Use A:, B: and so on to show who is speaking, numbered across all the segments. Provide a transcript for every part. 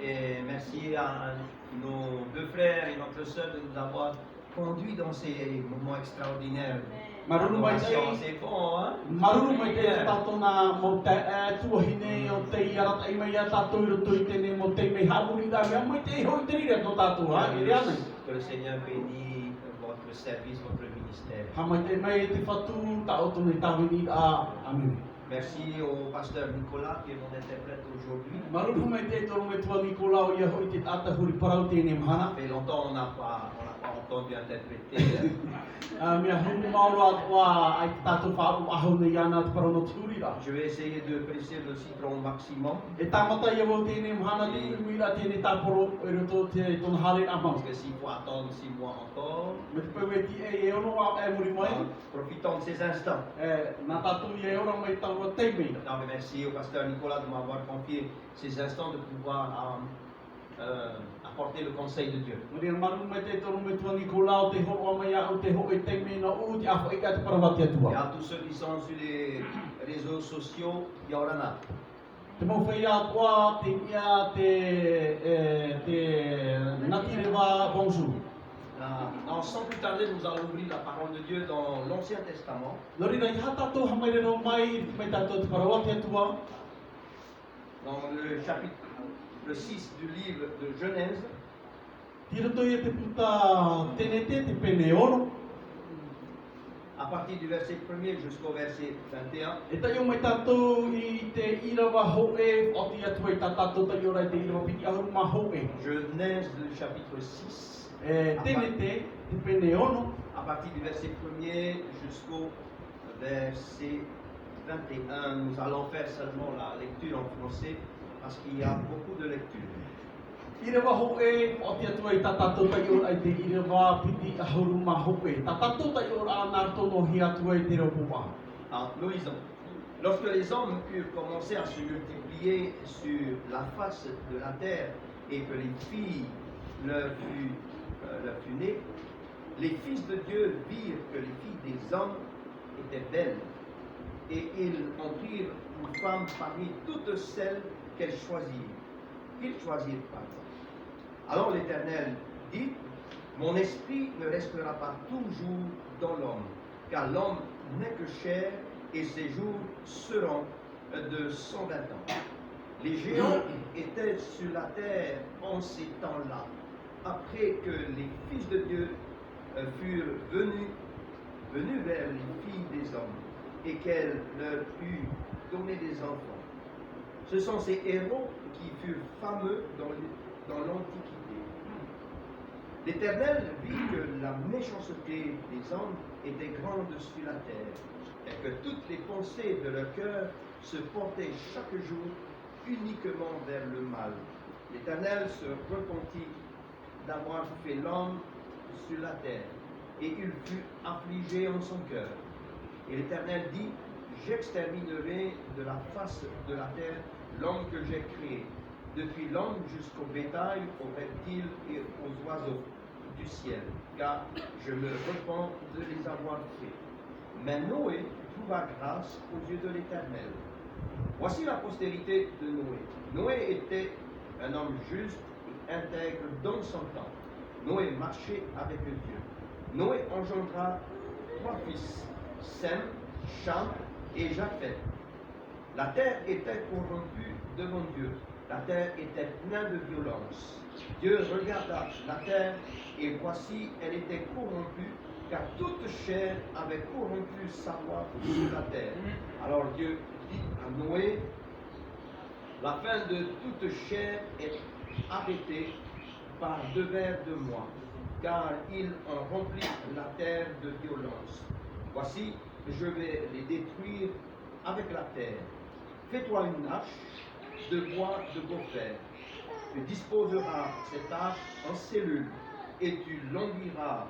A: Et merci à nos deux frères et notre sœur de nous avoir conduits dans ces moments extraordinaires. L'adoration, c'est bon, hein? Que le Seigneur bénisse votre service, votre ministère. Merci au pasteur Nicolas qui est mon interprète aujourd'hui. Ça fait longtemps qu'on n'a pas entendu interpréter. Je vais essayer de presser le citron au maximum. Parce que s'il faut attendre 6 mois encore, profitons de ces instants. Non, mais merci au pasteur Nicolas de m'avoir confié ces instants de pouvoir apporter le conseil de Dieu. Et à tous ceux qui sont sur les réseaux sociaux, Yorana. Sans plus tarder, nous allons ouvrir la parole de Dieu dans l'Ancien Testament. Dans le chapitre 6 du livre de Genèse. À partir du verset 1er jusqu'au verset 21. Genèse, le chapitre 6. À partir du verset 1er jusqu'au verset 21. Nous allons faire seulement la lecture en français parce qu'il y a beaucoup de lectures. Nous lisons. Lorsque les hommes eurent commencé à se multiplier sur la face de la terre et que les filles leur furent nées, les fils de Dieu virent que les filles des hommes étaient belles, et ils en prirent une femme parmi toutes celles qu'ils choisirent. Alors l'Éternel dit: mon esprit ne restera pas toujours dans l'homme, car l'homme n'est que chair, et ses jours seront de 120 ans. Les géants étaient sur la terre en ces temps-là, après que les fils de Dieu furent venus vers les filles des hommes, et qu'elles leur eurent donné des enfants. Ce sont ces héros qui furent fameux dans l'Antiquité. L'Éternel vit que la méchanceté des hommes était grande sur la terre, et que toutes les pensées de leur cœur se portaient chaque jour uniquement vers le mal. L'Éternel se repentit d'avoir fait l'homme sur la terre, et il fut affligé en son cœur. Et l'Éternel dit: j'exterminerai de la face de la terre l'homme que j'ai créé, depuis l'homme jusqu'au bétail, aux reptiles et aux oiseaux du ciel, car je me repens de les avoir faits. Mais Noé trouva grâce aux yeux de l'Éternel. Voici la postérité de Noé. Noé était un homme juste et intègre dans son temps. Noé marchait avec Dieu. Noé engendra 3 fils, Sem, Cham et Japheth. La terre était corrompue devant Dieu. La terre était pleine de violence. Dieu regarda la terre, et voici, elle était corrompue, car toute chair avait corrompu sa voie sur la terre. Alors Dieu dit à Noé: la fin de toute chair est arrêtée par devers de moi, car ils ont rempli la terre de violence. Voici, je vais les détruire avec la terre. Fais-toi une hache de bois de gopher. Tu disposeras cette hache en cellules, et tu l'enduiras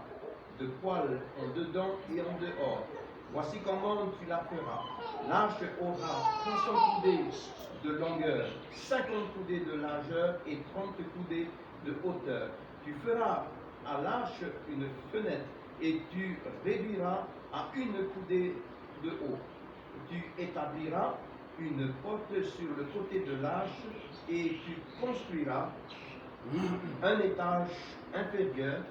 A: de poils en dedans et en dehors. Voici comment tu la feras. L'hache aura 300 coudées de longueur, 50 coudées de largeur et 30 coudées de hauteur. Tu feras à l'hache une fenêtre, et tu réduiras à 1 coudée de haut. Tu établiras une porte sur le côté de l'arche et tu construiras un étage inférieur,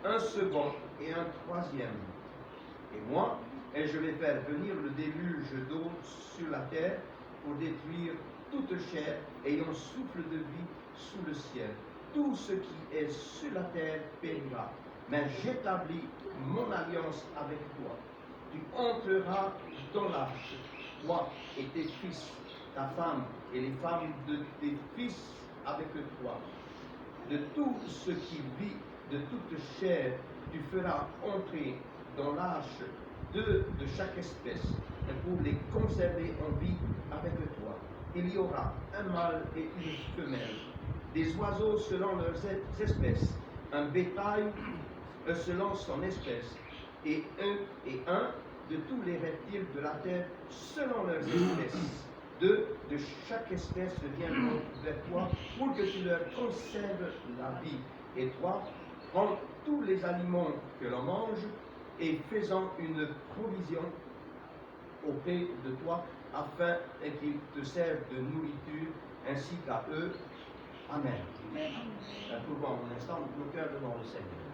A: un second et un troisième. Et moi, et je vais faire venir le déluge d'eau sur la terre pour détruire toute chair ayant souffle de vie sous le ciel. Tout ce qui est sur la terre périra. Mais j'établis mon alliance avec toi. Tu entreras dans l'arche, toi et tes fils, ta femme et les femmes de tes fils avec toi. De tout ce qui vit, de toute chair, tu feras entrer dans l'arche deux de chaque espèce, pour les conserver en vie avec toi. Il y aura un mâle et une femelle, des oiseaux selon leurs espèces, un bétail selon son espèce, et un de tous les reptiles de la terre selon leurs espèces. Deux de chaque espèce viendront vers toi pour que tu leur conserves la vie. Et toi, prends tous les aliments que l'on mange et faisant une provision auprès de toi afin qu'ils te servent de nourriture ainsi qu'à eux. Amen. Trouvons un instant nos cœurs devant le Seigneur.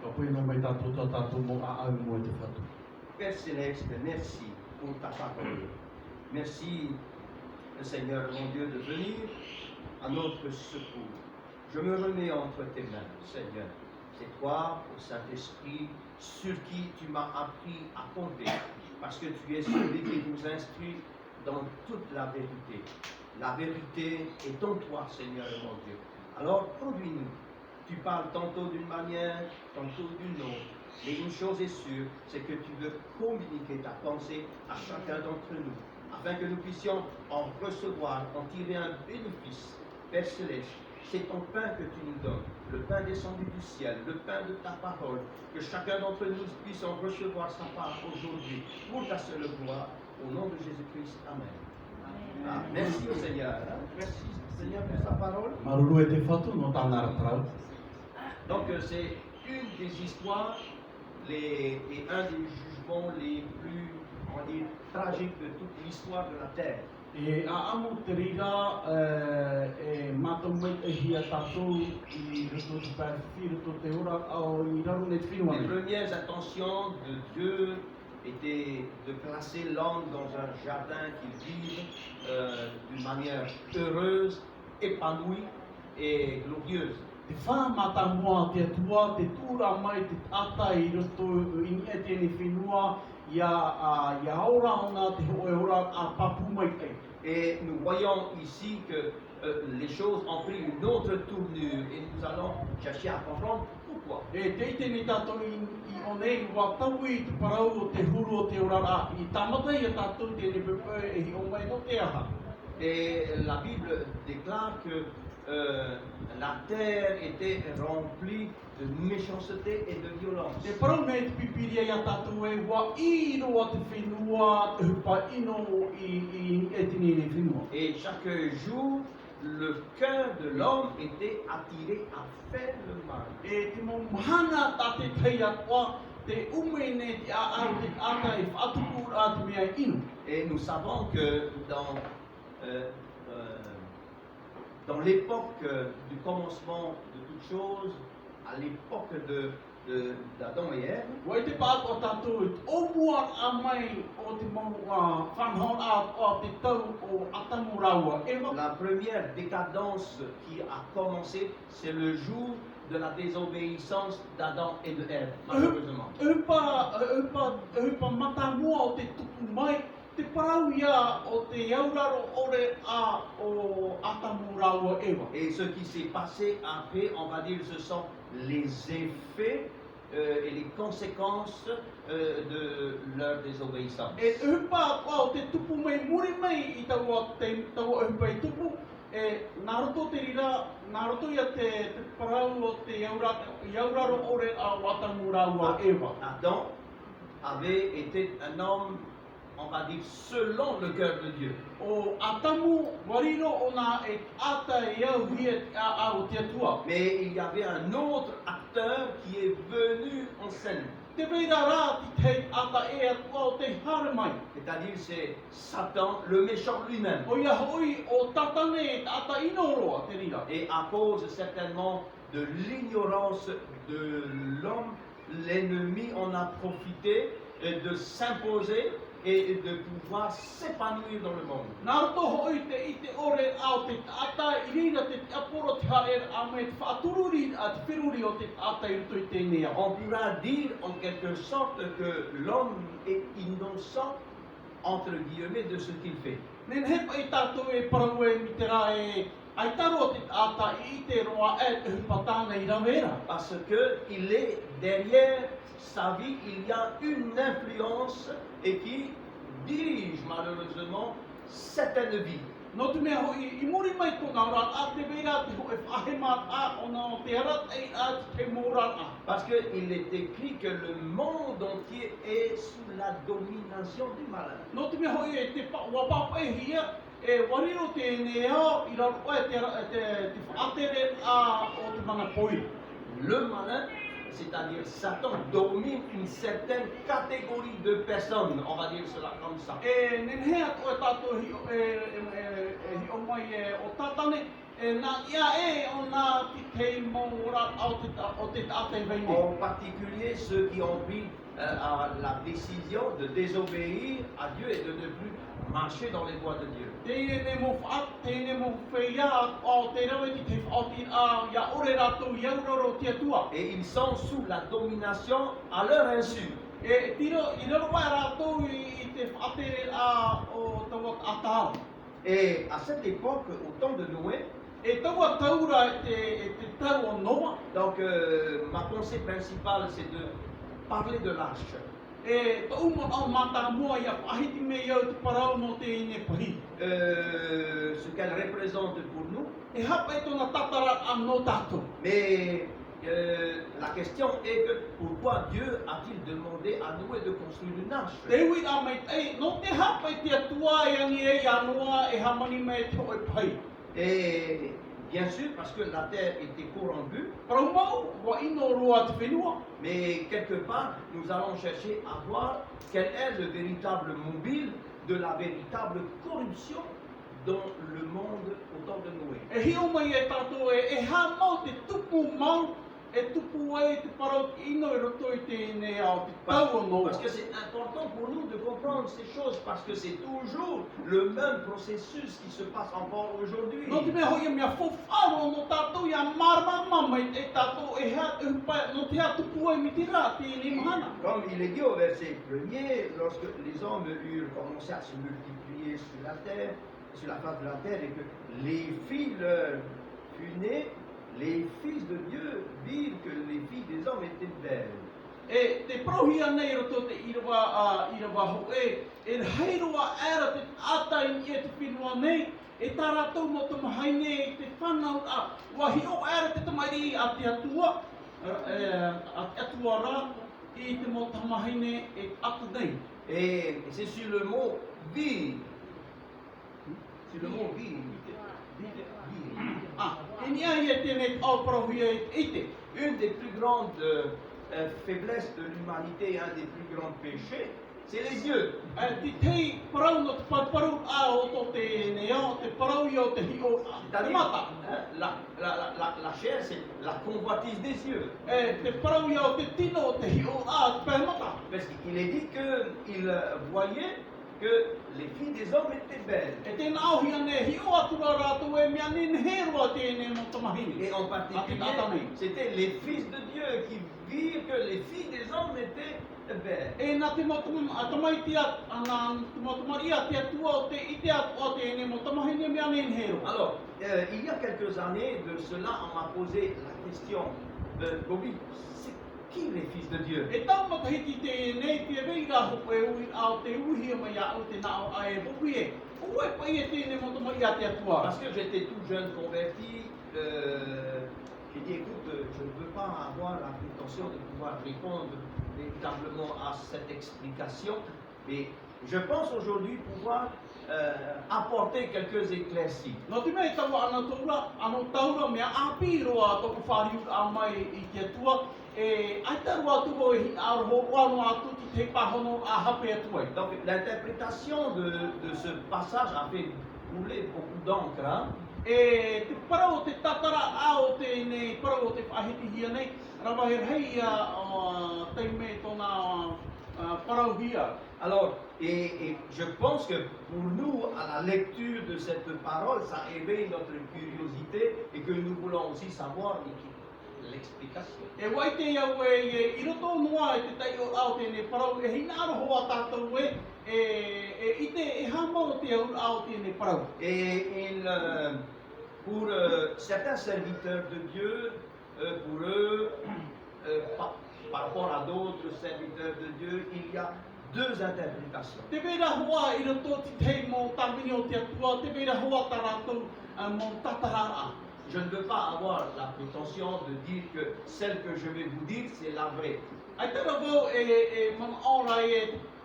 A: Père Céleste, merci pour ta parole. Merci, Seigneur mon Dieu, de venir à notre secours. Je me remets entre tes mains, Seigneur. C'est toi, au Saint-Esprit, sur qui tu m'as appris à compter, parce que tu es celui qui nous instruit dans toute la vérité. La vérité est en toi, Seigneur mon Dieu. Alors, produis-nous. Tu parles tantôt d'une manière, tantôt d'une autre. Mais une chose est sûre, c'est que tu veux communiquer ta pensée à chacun d'entre nous, afin que nous puissions en recevoir, en tirer un bénéfice. Père Céleste, c'est ton pain que tu nous donnes, le pain descendu du ciel, le pain de ta parole, que chacun d'entre nous puisse en recevoir sa part aujourd'hui, pour ta seule gloire, au nom de Jésus-Christ. Amen. Ah, merci au Seigneur. Merci Seigneur pour sa parole. Donc c'est une des histoires et un des jugements les plus, on va dire, tragiques de toute l'histoire de la terre.
B: Les
A: premières intentions de Dieu étaient de placer l'homme dans un jardin qu'il vive d'une manière heureuse, épanouie et glorieuse. Et nous voyons ici que les choses ont pris une autre tournure et nous allons chercher à comprendre pourquoi. Et la Bible déclare que la terre était remplie de méchanceté et de violence. Et chaque jour, le cœur de l'homme était attiré à faire le mal. Et nous savons que dans l'époque du commencement de toutes choses, à l'époque d'Adam et Ève, la première décadence qui a commencé, c'est le jour de la désobéissance d'Adam et de Ève, malheureusement. Et ce qui s'est passé après, on va dire, ce sont les effets et les conséquences de leur désobéissance. Adam avait été un homme, on va dire, selon le cœur de Dieu. Mais il y avait un autre acteur qui est venu en scène.
B: te veira rā ti tei ata e atua o te hare mai.
A: C'est-à-dire c'est Satan, le méchant lui-même.
B: O ia hoi o tatane e ata inoroa te rira.
A: Et à cause certainement de l'ignorance de l'homme, l'ennemi en a profité de s'imposer et de pouvoir s'épanouir dans le monde.
B: Nā roto hoi te i te ore au te ata i rira te aporo te hare a me te whaatururi a te whiruri o te ata i ruto i tēnei au.
A: On pourra dire en quelque sorte que l'homme est innocent, entre guillemets, de ce qu'il fait.
B: Nen hepa i tātou e parau e mi te rā e ai taro te ata i te roa e te hupatana i rawera.
A: Parce qu'il est derrière sa vie, il y a une influence et qui dirige malheureusement certaines vies.
B: No te mea hoi i muri mai tōna ora a te veira te ho e whahema a ona o te arat e a te mōra a.
A: Parce qu'il est écrit que le monde entier est sous la domination du malin.
B: No te mea hoi e te wapapa e hia e wariro tēnei ao i raro e te whaatere a o te mana poi.
A: Le malin, c'est-à-dire Satan, domine une certaine catégorie de personnes, on va dire cela comme ça.
B: E nenhea o e tātou hi o mai e o tātane e nā ia e o nā ti tei mōra o te tātei veine.
A: En particulier ceux qui ont pris la décision de désobéir à Dieu et de ne plus marcher dans les voies de Dieu.
B: Tēne mō whaat, tēne mō whea o te rawe ki te whaoti a ia ore rātou i auroro tia tua.
A: Et ils sont sous la domination à leur insu.
B: E tiro i raro mai rātou i te whaatere a o taua atao.
A: Et à cette époque, au temps de Noé,
B: E taua taura e te tau o Noa.
A: donc ma pensée principale c'est de parler de l'arche.
B: E ta uma au mata mua ia whahiti me iau te parau no te ine pahi.
A: Ce qu'elle représente pour nous.
B: E hapa e tōna tatara a no tātou.
A: Mais la question est que pourquoi Dieu a-t-il demandé à Noé de construire une arche?
B: Te hui a mai tei, no te hapa e te atua e angi e anoa e hamani me te hoi pai.
A: Et bien sûr parce que la terre était corrompue.
B: Parau mau, wa ino roa te whenua.
A: Mais quelque part, nous allons chercher à voir quel est le véritable mobile de la véritable corruption dans le monde au temps de Noé.
B: E hio mai e tātou e ha mau te tupu mau, e tupu e te parau ino e roto i tēnei au te tau o Noa.
A: Parce que c'est important pour nous de comprendre ces choses, parce que c'est toujours le même processus qui se passe encore aujourd'hui.
B: No te mea hoi mea whawharo no tātou ia marama mai e tātou e hea te hupai, no te hea tupu e mi te rā tēnei mahana.
A: Comme il est dit au verset 1er, lorsque les hommes eurent commencé à se multiplier sur la terre, sur la face de la terre, et que les filles leur furent nées, les fils de Dieu virent que les filles des hommes étaient belles.
B: E te prohia nei roto te irawa ho e heiroa era te atai i e te whenua nei, e tā rātou mo te mahaine i te whanau a wahi o era te tamairi a te atua, a te atua rā i te mo te mahaine e atu nei.
A: Et c'est sur le mot vir. Sur le mot vir.
B: E nia i e tēnei au prohia i te.
A: Une des plus grandes faiblesses de l'humanité, un des plus grands péchés, c'est les yeux.
B: Te tei parau no te parau a o to tēnei au, te parau i o te hi o te
A: C'est-à-dire,
B: mata.
A: la chair, c'est la convoitise des yeux.
B: Te parau i o te tino o te hi o a te pēmata.
A: Parce qu'il est dit qu'il voyait que les filles des hommes étaient belles.
B: E tēnā auhia ne hi o atura rātou e mea nin heroa tēnei mo tamahini.
A: Et en particulier, c'était les fils de Dieu qui virent que les filles des hommes étaient belles.
B: E nā te motamai tia, ana motamari a te atua o te ite o tēnei mo tamahini mea nin hero.
A: Alors, il y a quelques années de cela, on m'a posé la question, Bobby, c'est qui les fils de Dieu?
B: E tau matahiti tēnei te veira hopo e ui au te uhi mai a au te nao a e hopi e. Ue pai e tēnei motamari a te atua.
A: Parce que j'étais tout jeune converti, j'ai dit écoute, je ne veux pas avoir la prétention de pouvoir répondre véritablement à cette explication. Et je pense aujourd'hui pouvoir apporter quelques éclaircies.
B: No te mea taua ana taura mea api roa tōku whāriu a mai I te atua. Ai tarua atu ho I aroho wano atu ki te pahono a hape atu ai.
A: Donc l'interprétation de ce passage a fait couler beaucoup d'encre. Hein?
B: Te parau o te tatara ao te nei parau o te whahitihia nei. Rawa he rei te me tōna parau hia.
A: Alors, et je pense que pour nous, à la lecture de cette parole, ça éveille notre curiosité et que nous voulons aussi savoir l'explication.
B: E wai te iau I roto noa te tai o ao tēnei parau, hina aroho a tātou I hamau te ao tēnei parau.
A: Et pour certains serviteurs de Dieu, pour eux, par rapport à d'autres serviteurs de Dieu, il y a deux interprétations.
B: Te vera hoa I roto te tei mō tāwini o te atua, te vera hoa tā rātou mō tatarara.
A: Je ne veux pas avoir la prétention de dire que celle que je vais vous dire, c'est la vraie.
B: Ai tera wau mana ora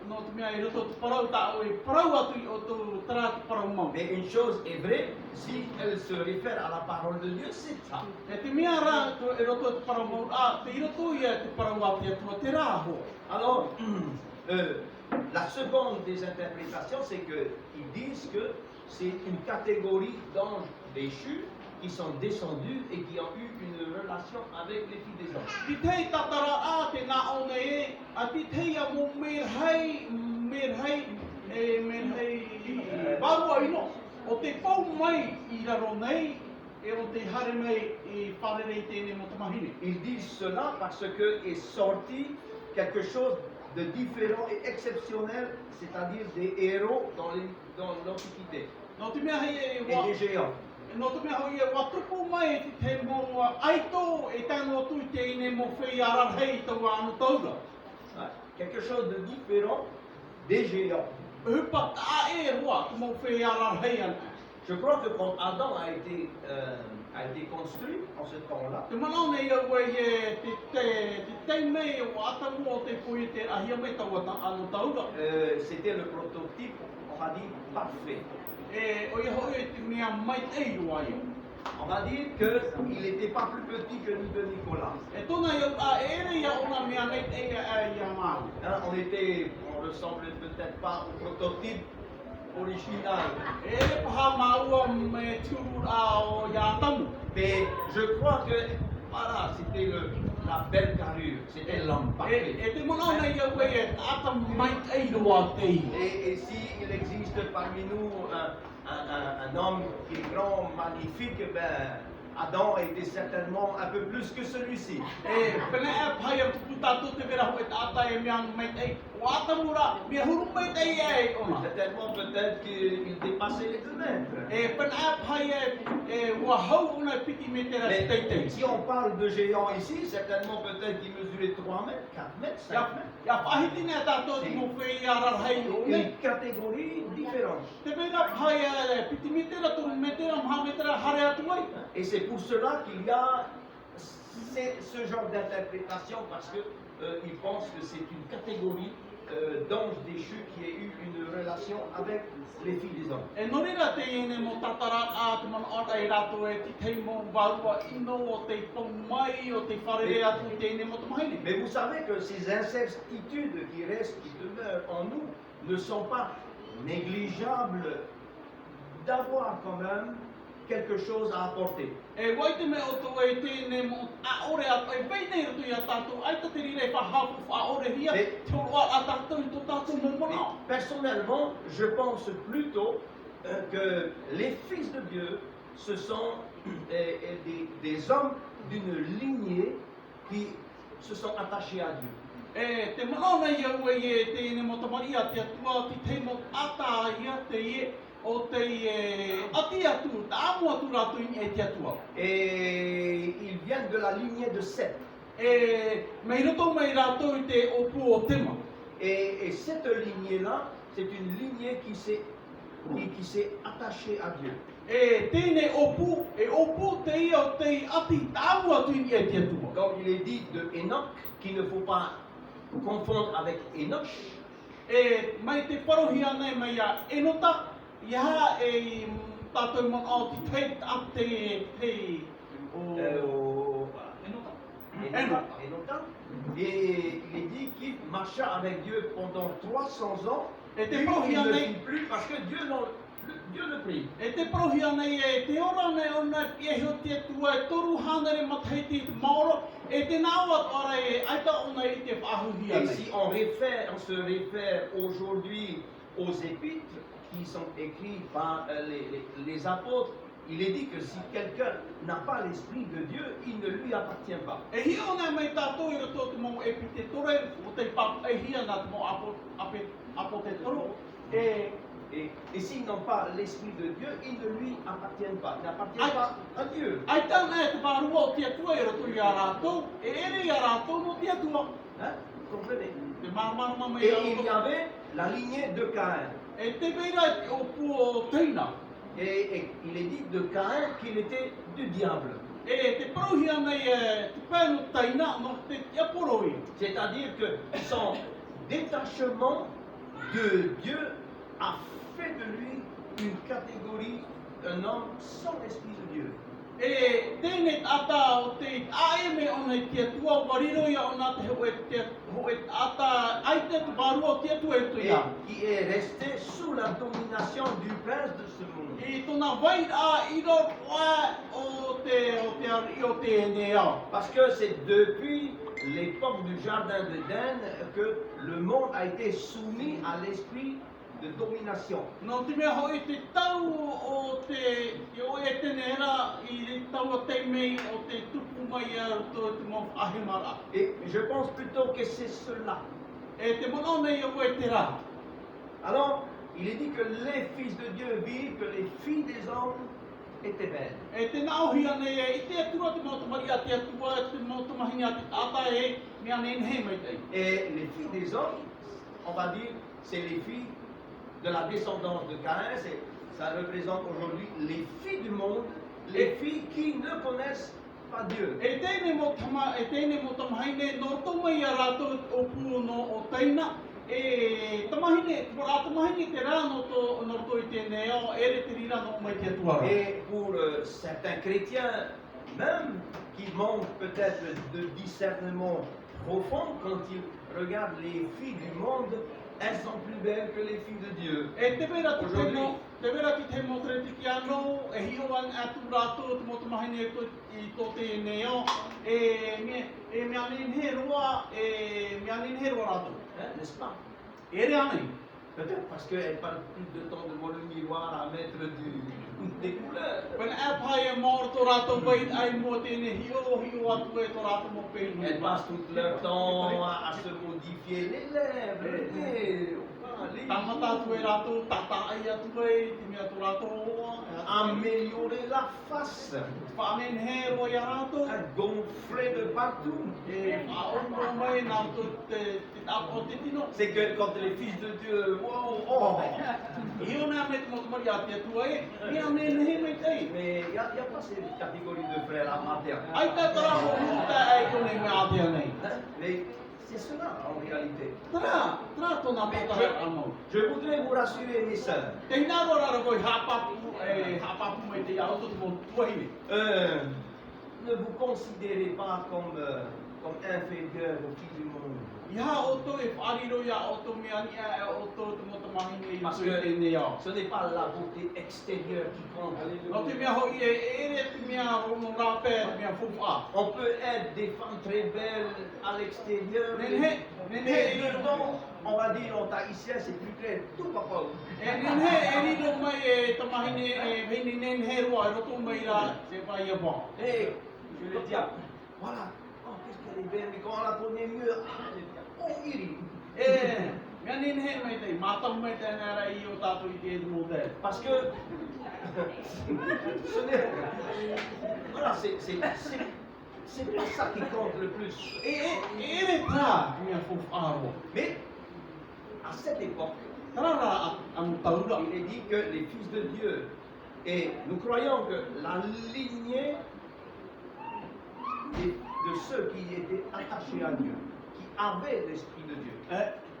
B: no te mea I roto te parau tā o parau atu I o tō tara te parau mau.
A: Mais une chose est vraie, si elle se réfère à la parole de Dieu, c'est ça.
B: Te mea rā e roto te parau mau, te I roto ia te parau atu te atua, te rā hoa.
A: Alors, la seconde des interprétations, c'est qu'ils disent que c'est une catégorie d'anges déchus qui sont descendus et qui ont eu une relation avec les filles des anges.
B: Ki tei tatara a te nā one a ti tei a mō merhei, warua ino. O te pau mai I raro nei, e o te hare mai I wharerei tēnei mo te mahine.
A: Ils disent cela parce que est sorti quelque chose de différent et exceptionnel, c'est-à-dire des héros dans l'Antiquité
B: No te mea hei
A: et des géants.
B: No te mea hoi wa tupu mai te mō aito e tano atu te ine mō whei ararhei tau anu taura.
A: Quelque chose de différent des géants.
B: Hupa tā roa te mō whei ararhei ana.
A: Je crois que quand Adam a été construit en ce temps-là,
B: Te manao nei au te teimei o atamu o te pui te ahia me tau anu taura.
A: c'était le prototype, on va dire, parfait.
B: O ia hoi te mea mai ei roa ia.
A: On va dire qu'il n'était pas plus petit que nous de Nicolas.
B: E tōna iau a ere ia ona mea nei ei ia mahu.
A: Hein, on ressemblait peut-être pas au prototype original.
B: E paha maua me tūru a o ia tamu.
A: Mais je crois que, voilà, c'était la belle carrure, c'était l'homme parfait.
B: E te manao nei iau ata mai ei roa te iho.
A: Et s'il existe parmi nous un homme qui est grand, magnifique, ben, Adam était certainement un peu plus que celui-ci.
B: Pena e pai au tupu tātou te vera hoi tātai e mea mai ei. O atamura, mea huru mai ei e ona.
A: Certainement, peut-être qu'il dépassait les 2 mètres.
B: Pena e pai ua hau una piti me te ra
A: Mais
B: teitei.
A: si on parle de géants ici, certainement peut-être qu'il mesurait 3 mètres, 4 mètres, 5 mètres.
B: Ia whahitine a tātou te mō whei ararhei o nei.
A: Une catégorie différente.
B: Te vera pai piti me te ra tonu me te ra maha me te ra hare atu ai.
A: Et c'est pour cela qu'il y a ce genre d'interprétation, parce qu'ils pensent que c'est une catégorie d'anges déchus qui a eu une relation avec les filles des hommes.
B: E norira te ene mo tatara a te mana ora e rato e ti tei mō warua ino o te pau mai o te wharere atu te ene mo te mahaine.
A: Mais vous savez que ces incertitudes qui restent, qui demeurent en nous, ne sont pas négligeables d'avoir quand même quelque chose à apporter.
B: E wai te mea o tō e tēne mo a ore atu e pei nei roto I a tātou ai ta te rire whahapu wha ore hia
A: Mais-
B: te oroa a tātou I tō tātou mō
A: Mais
B: mana.
A: personnellement, je pense plutôt que les fils de Dieu, ce sont des hommes d'une lignée qui se sont attachés à Dieu.
B: E te mana nei au e tēne mo tamari a te atua ti te mo ata ia te ie o te ati atu, ta amu atu ratu I e te atua.
A: Et ils viennent de la lignée de Seth.
B: E mei roto mai rātou I te opu o tema.
A: Et cette lignée-là, c'est une lignée qui s'est attachée à Dieu.
B: E tēnei opu, e opu te ia o te ati, ta amu atu I e te atua.
A: Comme il est dit de Enoch, qu'il ne faut pas confondre avec Enoch.
B: E mai te parohi ana mai a enota, Ia e tātou mon o te tei ate tei o
A: Enoch. Et il est dit qu'il marcha avec Dieu pendant 300 ans.
B: Et
A: Puis il ne fit plus parce que Dieu le prie.
B: E te prohia nei e te ora nei ona pieho te tua e toru hanere matai te maoro e te nawa ora e aita ona i te whahuhia
A: Et
B: nei.
A: si on se réfère aujourd'hui aux épîtres qui sont écrits par les apôtres, il est dit que si quelqu'un n'a pas l'Esprit de Dieu, il ne lui appartient pas.
B: E hi ona mai tātou i roto te mō e pite tore o te pap e hia nā te mō apo te toro.
A: Et s'ils n'ont pas l'Esprit de Dieu, ils ne lui appartiennent pas. Ils n'appartiennent pas à Dieu.
B: Ai tāna e te whārua o te atua i roto i a rātou, e ere i a rātou no te atua.
A: Hein? Vous comprenez?
B: Te marama mai
A: Et
B: a
A: il y
B: roto.
A: avait la lignée de Caïn.
B: E te veira o puo teina.
A: Et il est dit de Caïn qu'il était du diable.
B: E te prohia nei e te pēno teina no te tiaporoi.
A: C'est-à-dire que son détachement de Dieu a fait de lui une catégorie, un homme sans l'Esprit de Dieu.
B: E tēnei ata o te aeme o nei te atua wariro ia o nā te hoe ata aite te wārua o te atua e tu
A: Et
B: ia.
A: qui est resté sous la domination du prince de ce monde.
B: I tōna vai a iro wā o te enea.
A: Parce que c'est depuis l'époque du jardin d'Éden que le monde a été soumis à l'esprit de domination.
B: No te mea hoi te tau o te o e tenera I te tau o te mei o te tupu mai a roto te mō ahemara.
A: Et je pense plutôt que c'est cela.
B: E te mono nei o e te rā.
A: Alors, il est dit que les fils de Dieu vivent, que les filles des hommes étaient belles.
B: E te naohia nei e I te atua te mō tamari a te atua te mō tamahini a te ata e mea nei he mai tei.
A: Et les filles des hommes, on va dire, c'est les filles de la descendance de Caïn. Ça représente aujourd'hui les filles du monde, les filles qui ne connaissent pas Dieu.
B: E tēnei mō tamahine no tō mai a rātou o pū no o teina. E tamahine, pora tamahine te rā no tō I tēnei o ere te rira no mai te atua rā.
A: Et pour certains chrétiens, même qui manquent peut-être de discernement profond, quand ils regardent les filles du monde, elles sont plus belles que les filles de Dieu.
B: E te vera ki te mo tre tiki anō, e hio an atu rātou te mo tamahine I tō tēnei o, mea ninhe roa rātou.
A: Hein, n'est-ce pas?
B: Ere anei.
A: Peut-être parce qu'elles parlent plus de temps devant le miroir à mettre des couleurs.
B: When e pai e mōr tō rātou wait ai mō tēnei hio atu e tō rātou mō pēnu.
A: Elles passent tout leur temps à se modifier les lèvres, les nez, les
B: Tamata atu e rātou, tata ai atu e, te mea tō rātou oa.
A: améliorer la face,
B: Whanen he roa ia rātou.
A: gonfler de partout.
B: E whaongo mai nā tō te apo te tino.
A: C'est que quand les fils de Dieu, wow, oh,
B: Hio nā me te motamari a te atua e, mea nehe mai tei.
A: mais il n'y a pas cette catégorie de frères amateurs.
B: Ai tā tara mo huta e kone me a te anei.
A: Mais c'est cela en réalité.
B: Tara tōna mōtara anō.
A: Je voudrais vous rassurer, mes sœurs.
B: Te hinaro rara koi hapapu mai te auto te mō tuahine.
A: Ne vous considérez pas comme inférieur aux filles du monde.
B: Ia oto e whariro ia oto mea ni e oto te motamahine I
A: Parce
B: tui
A: que
B: tēnei au.
A: ce n'est pas la beauté extérieure qui compte.
B: No te mea hoi e ere te mea rono rāpē, te mea fufa.
A: On peut être des femmes très belles à l'extérieur,
B: Nenhe,
A: mais
B: nenhe,
A: dedans, on va dire en tahitien, c'est plus clair. Tout papa.
B: e nenhe e riro mai e tamahine e vini nenhe roa e roto mai rā se pai a wā.
A: Et je le dis, voilà, oh, qu'est-ce qu'elle est belle, mais quand on la connaît mieux, oh, il rit.
B: E, mea nenhe mai tei, mātau mai tei nara I o tātou I te edu mō te.
A: Parce que ce n'est- voilà, c'est pas ça qui compte le plus.
B: E ere tā te mea fufa roa.
A: Mais à cette époque,
B: Tara rā anu taura.
A: il est dit que les fils de Dieu, et nous croyons que la lignée de ceux qui étaient attachés à Dieu, qui avaient l'Esprit de Dieu,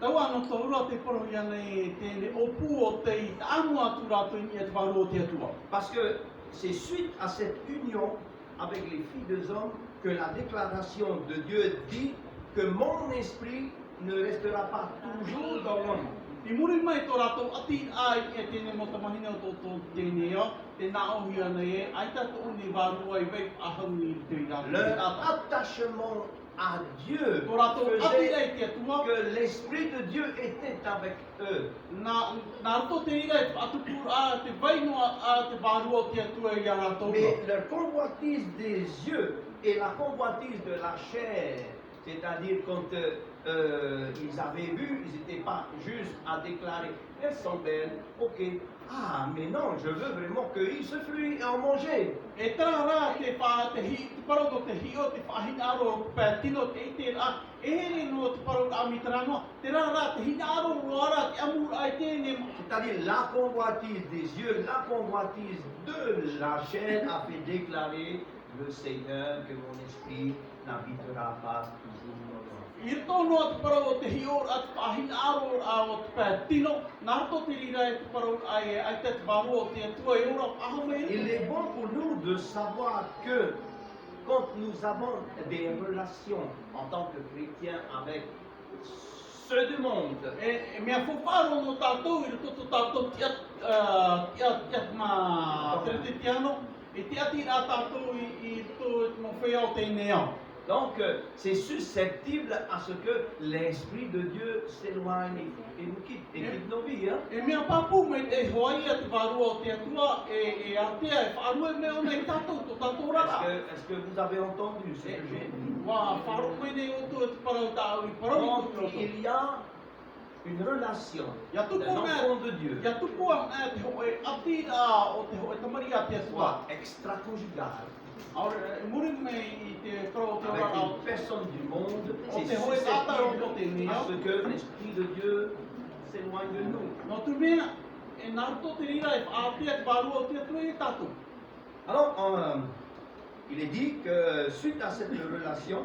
B: Tau ano tau ura te porohi ana e tēne opu o te i te amu atu rātou i e te wharo o te atua.
A: Parce que c'est suite à cette union avec les filles des hommes que la déclaration de Dieu dit que mon esprit ne restera pas toujours dans l'homme.
B: I muri mai tō rātou ati ai e tēne mo tamahine o tō tēne o, te naohi ana e, ai tātou ni wāru ai wei ahangi i te rātou.
A: Leur attachement à Dieu
B: Tō rātou ati
A: faisait
B: ai te atua,
A: que l'Esprit de Dieu était avec eux.
B: nā rato te ira e atukur a te wainoa a te wāru o te atua i a rātou.
A: Mais leur convoitise des yeux et la convoitise de la chair, c'est-à-dire quand ils avaient vu, ils n'étaient pas juste à déclarer « elles sont belles, ok, ah mais non, je veux vraiment cueillir ce fruit et en manger ».
B: E tara rā te whā te paroko te hi o te whahina aro pē tino te ite rā, e here no te paroko amitaranoa, te rā te hina aro roara te amur ai tēne.
A: C'est-à-dire la convoitise des yeux, la convoitise de la chair a fait déclarer le Seigneur que mon esprit n'habitera pas toujours dans l'homme.
B: I rito no te paroko te hi o a te whahina aro a o te pē tino, nā rato te rira e te paroko ai te wāro o te atua e ora ahamei.
A: Il est bon pour nous de savoir que quand nous avons des relations en tant que chrétiens avec ceux du monde,
B: E mea whawharo no tātou i rito tō tātou tiat mā te tiano, e te ati rā tātou i rito mo whea o te inea.
A: donc c'est susceptible à ce que l'Esprit de Dieu s'éloigne et nous quitte, et quitte nos vies. Hein?
B: E mea papu me te hoai a te wārua o te atua e atea e whaarua me o nei tātou, tō tātou rara.
A: Est-ce que vous avez entendu ce que j'ai dit?
B: Wā whaaro koe nei o tō te parau tāu i parau
A: Donc
B: i tō
A: il y a une relation
B: Ia tupu
A: d'un
B: mea,
A: enfant de Dieu,
B: ia tupu a mea te hoe ati rā o te hoe tamari a te atua.
A: soit extra-conjugale,
B: Aore, muri me i te parau te
A: avec
B: ora au
A: une personne du monde,
B: o
A: c'est
B: te hoe tata o
A: susceptible
B: te nea.
A: à ce que l'Esprit de Dieu s'éloigne de nous.
B: No tu mea, e naruto te rira e whaatea te wārua o te atua e tātou.
A: Alors, il est dit que suite à cette relation,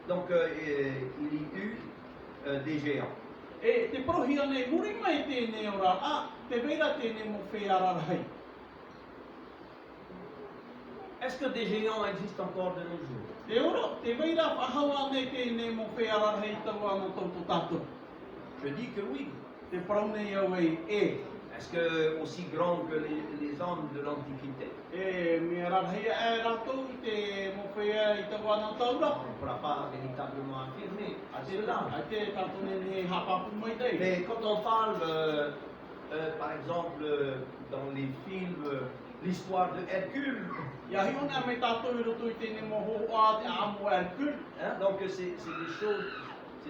A: donc il y eut des géants.
B: E te parohia nei muri mai tēnei ora, te veira tēnei mo wheararahei.
A: Est-ce que des géants existent encore de nos jours?
B: Te ora, te veira whahaua nei tēnei mo wheararahei tau ana tau tō tātou.
A: Je dis que oui.
B: Te parau nei au ei e.
A: Est-ce que aussi grand que les hommes de l'Antiquité?
B: E mea rarahei e rātou i te mo whea i tau ana taura.
A: On ne pourra pas véritablement affirmer à
B: Te
A: cela.
B: a te tātou nei hapapu mai tei.
A: Mais quand on parle, par exemple, dans les films, l'histoire de Hercule,
B: Ia hiona me tātou i roto i tēnei mo hoa te amo Hercule.
A: hein, donc c'est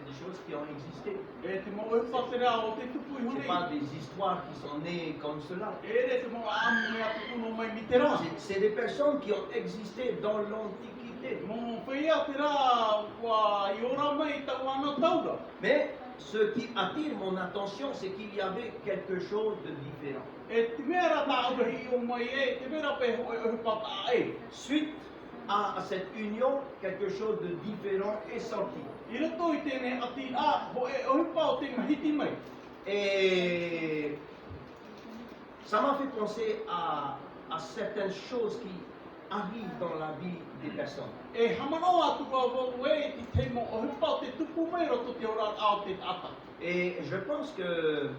A: des choses qui ont existé.
B: E te mo upatera o te tupu i
A: Ce
B: hone.
A: n'est pas des histoires qui sont nées comme cela.
B: E re te mo amo mea tupu no mai mitera.
A: C'est des personnes qui ont existé dans l'Antiquité.
B: Mo whea te rā wa i ora mai tau ana taura.
A: Mais ce qui attire mon attention, c'est qu'il y avait quelque chose de différent.
B: E te mea rā tā aurahi o mai e, te mea pe hoi o pata e.
A: Suite à cette union, quelque chose de différent est sorti.
B: I roto i tēnei ati a, ho e ohipa o te mahiti mai.
A: Et ça m'a fait penser à certaines choses qui arrivent dans la vie des personnes.
B: E hamano atu ka waru e i te mo ohipa o te tupu mai roto te ora ao te ata.
A: Et je pense que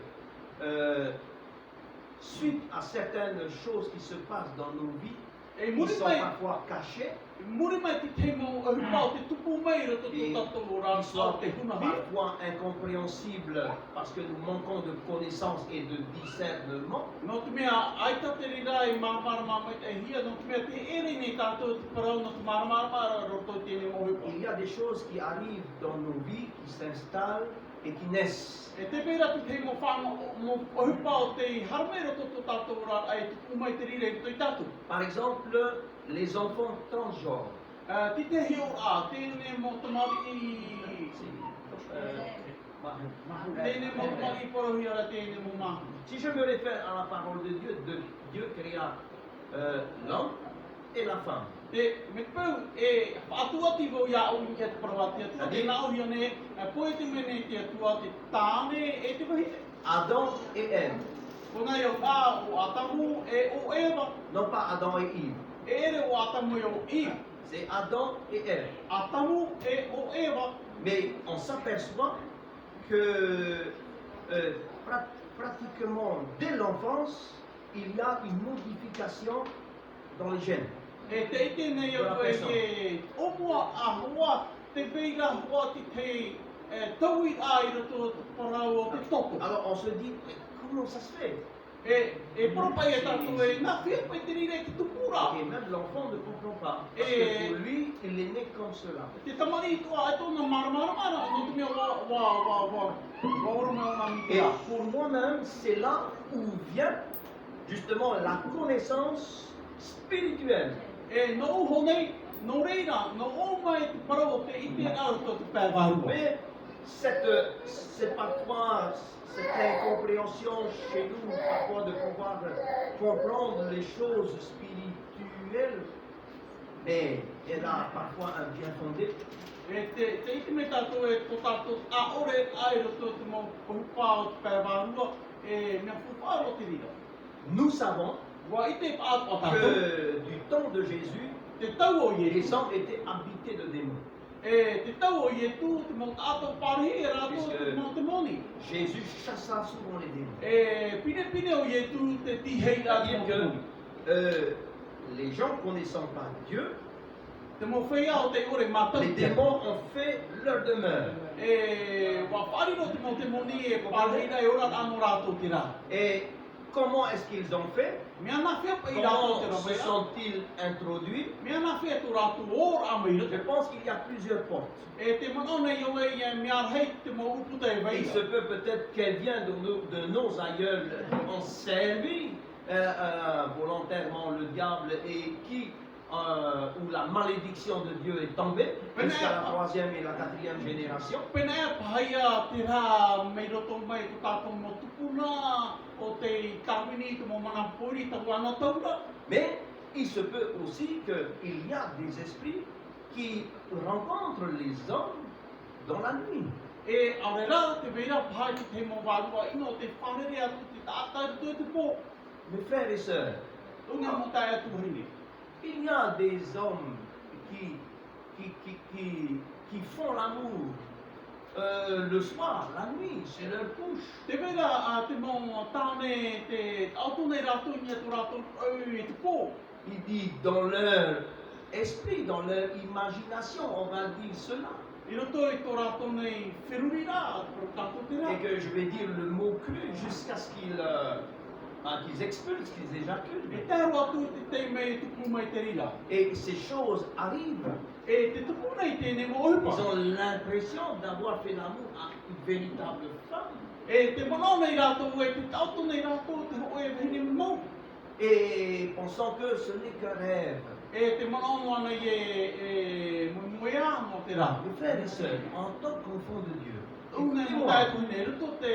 A: suite à certaines choses qui se passent dans nos vies,
B: E
A: qui
B: muri
A: sont
B: mai,
A: parfois cachées,
B: muri mai te mo ohipa o te tupu mai roto
A: et
B: te tato ora
A: qui
B: ao
A: sont
B: te hunahi.
A: parfois incompréhensibles parce que nous manquons de connaissances et de discernement.
B: No te mea aita te rira i māmarama mai te hia, no te mea te ere nei tātou te parau no te māmarama roto i tēnei mo ohipa.
A: Il y a des choses qui arrivent dans nos vies, qui s'installent et qui naissent.
B: E te pera tu te mo whanga mo ohipa o te harmei roto to tātou ora ai te umai te rire i toi tātou.
A: Par exemple, les enfants transgenres.
B: Ti te hio a, tēnei mo te mari i... Tēnei mo te mari i porohi ara tēnei mo mahu.
A: Si je me réfère à la parole de Dieu créa l'homme et la femme.
B: E me pau e atua ti vo ia o ke te parawati atua te nao hia ne poe te mene te atua te tāne e te wahi.
A: Adam et Ève.
B: Kona i au a o Atamu e o Eva.
A: Non pas Adam et Yves.
B: E ere o Atamu e o Eve.
A: C'est Adam et Ève.
B: Atamu e o Eva.
A: Mais on s'aperçoit que pratiquement dès l'enfance, il y a une modification dans les gènes.
B: E te ite nei au e o mua a hoa te veira hoa te tauit a i roto te parau o te toko.
A: Alors on se dit, mais comment ça se fait?
B: E poropai e tātou e nā whia pai te rire ki tupura.
A: Et même l'enfant ne comprend pas. Parce que pour lui, il est né comme cela.
B: Te tamari tua e tōna maramara, no te mea wa oro mea ngā
A: Et
B: mitea.
A: pour moi-même, c'est là où vient justement la connaissance spirituelle.
B: E no uho nei, no reira, no o mai te parau o te ite au tō te
A: Vous
B: pēwarua.
A: voyez, c'est parfois cette incompréhension chez nous, parfois de pouvoir comprendre les choses spirituelles, mais elle a parfois un bien fondé.
B: E te ite me tātou e tō tātou a ore ai roto te mō puhupā o te pēwarua, e mea puhupā o te rira.
A: Nous savons
B: Wa ite pa o tātou,
A: que du temps de Jésus,
B: te tau o
A: les
B: Iesu.
A: hommes étaient habités de démons.
B: E te tau o Iesu, te mō tātou parihi e rātou te mō te moni.
A: Jésus chassa souvent les démons.
B: E pine o Iesu te tihei rā te
A: C'est-à-dire
B: mō te moni.
A: que les gens connaissant pas Dieu,
B: Te mō whea o te ore mātou.
A: les démons ont fait leur demeure.
B: E wa whariro te mō te moni e parihi e ora anō rātou te rā.
A: Et comment est-ce qu'ils ont fait?
B: Mea nā whea pa i rātou te
A: Comment se
B: rā.
A: sont-ils introduits?
B: Mea nā whea tō rātou ora a mai
A: Je
B: rata.
A: pense qu'il y a plusieurs portes.
B: E te manone i oe i mea hei te mō uputa e
A: Il se
B: veira.
A: peut peut-être qu'elle vient de nos aïeuls qui ont servi volontairement le diable et qui, où la malédiction de Dieu est tombée jusqu'à la 3e et la 4e génération.
B: Pena e pahaia te rā mei roto mai ko tātou mō tupuna o te kāwini te mō mana pori taku ana taura.
A: Mais il se peut aussi qu'il y a des esprits qui rencontrent les hommes dans la nuit.
B: E aurera te veira pahai ki te mō wārua ino te wharere atu te tātai tu te pō.
A: Mes frères et sœurs,
B: Unga mō tai atu hini.
A: il y a des hommes qui font l'amour le soir, la nuit, sur leur couche.
B: Te veira te mō tāne te autone rātou ni atu rātou au i te pō.
A: Il dit dans leur esprit, dans leur imagination, on va dire cela.
B: I roto i tō rātou nei whiruri rā, tō tātou te rā.
A: Et que je vais dire le mot cru jusqu'à ce qu'ils expulsent, qu'ils
B: E
A: éjaculent.
B: te haro atu te mei tupu mai te rira.
A: Et ces choses arrivent.
B: E te tupu nei tēnei mō
A: Ils
B: upa.
A: ont l'impression d'avoir fait l'amour à une véritable femme.
B: E te mana nei rātou e te tauto nei rātou te ho e vini mau.
A: Et pensant que ce n'est qu'un rêve.
B: E te mana ana e muia mo te rā.
A: Mes frères et sœurs, en tant qu'enfants de Dieu,
B: Une
A: écoutez-moi,
B: mutai kuhine, ruto te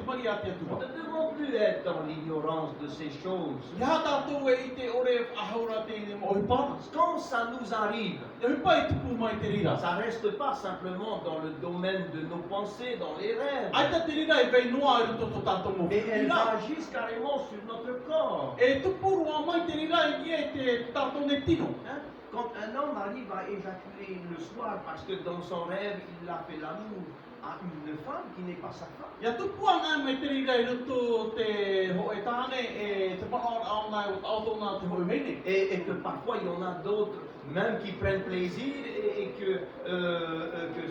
B: mari ati
A: nous
B: atua.
A: ne devons plus être dans l'ignorance de ces choses.
B: Ia tātou e i te ore ahaura tēnei mō upa.
A: Quand ça nous arrive,
B: E hupa i tupu mai te rira.
A: ça ne reste pas simplement dans le domaine de nos pensées, dans les rêves,
B: Ai ta te rira e vei noa i ruto tō tātou mō
A: mais elles
B: rira.
A: agissent carrément sur notre corps.
B: E tupurua mai te rira e ie te tātou ne tino.
A: Hein? Quand un homme arrive à éjaculer le soir parce que dans son rêve, il a fait l'amour à une femme qui n'est pas sa femme,
B: Ia tupua ngā mai te rira i ruto te ho e tāne e te mana au nai o autona te ho e veine.
A: et que parfois il y en a d'autres même qui prennent plaisir et que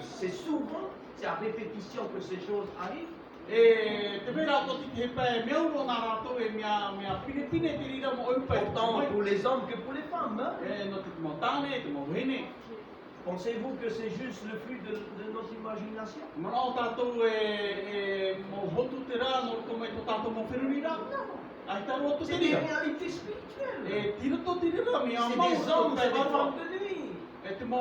A: c'est souvent, c'est à répétition que ces choses arrivent.
B: E te mera ko te pē mea uro nā rātou e mea pine te rira mo upa e
A: Autant pour les hommes que pour les femmes. Hein?
B: E no te mō tāne, te mō hene.
A: Pensez-vous que c'est juste le fruit de notre imagination?
B: Mana o tātou e mō hotu te rā, no ko mai tō tātou mō whiruri rā. Ai tā roto te
A: C'est des
B: rira.
A: réalités spirituelles.
B: E tirato te rira, mea
A: C'est
B: mau
A: des hommes,
B: tō
A: c'est des
B: pē
A: femmes de nuit.
B: E te mō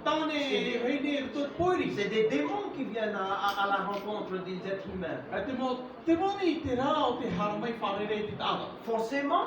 B: tāne e hene ruto te poiri.
A: C'est des démons qui viennent à la rencontre des êtres humains.
B: E te mō te moni te rā o te haramai wharere te tāta.
A: Forcément,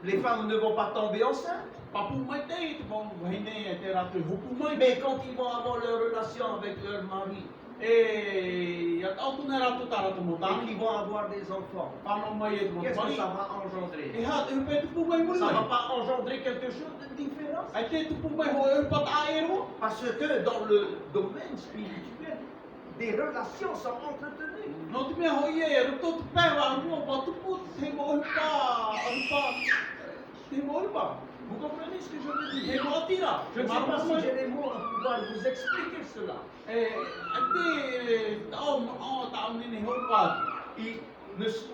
A: Les femmes ne vont pas tomber enceintes.
B: Papu mai te mong wahine te ratu hupu mai.
A: Mais quand ils vont avoir leur relation avec leur mari
B: Ya tau tu na ratu tara tu
A: et
B: mutang.
A: qu'ils vont avoir des enfants,
B: Pano mai e tu
A: qu'est-ce que
B: mutang.
A: ça va engendrer?
B: E ha te pe tu pu mai
A: Ça ne va
B: mai.
A: pas engendrer quelque chose de différent.
B: Ai te tu pu mai ho e pat aero.
A: Parce que dans le domaine spirituel, des relations sont entretenues.
B: No tu me ho ye ruto tu pe wa ru pa tu pu te mo pa te mo pa.
A: Vous comprenez ce que je veux dire?
B: Te mo tira.
A: Je ne sais pas si j'ai les mots pour pouvoir vous expliquer cela.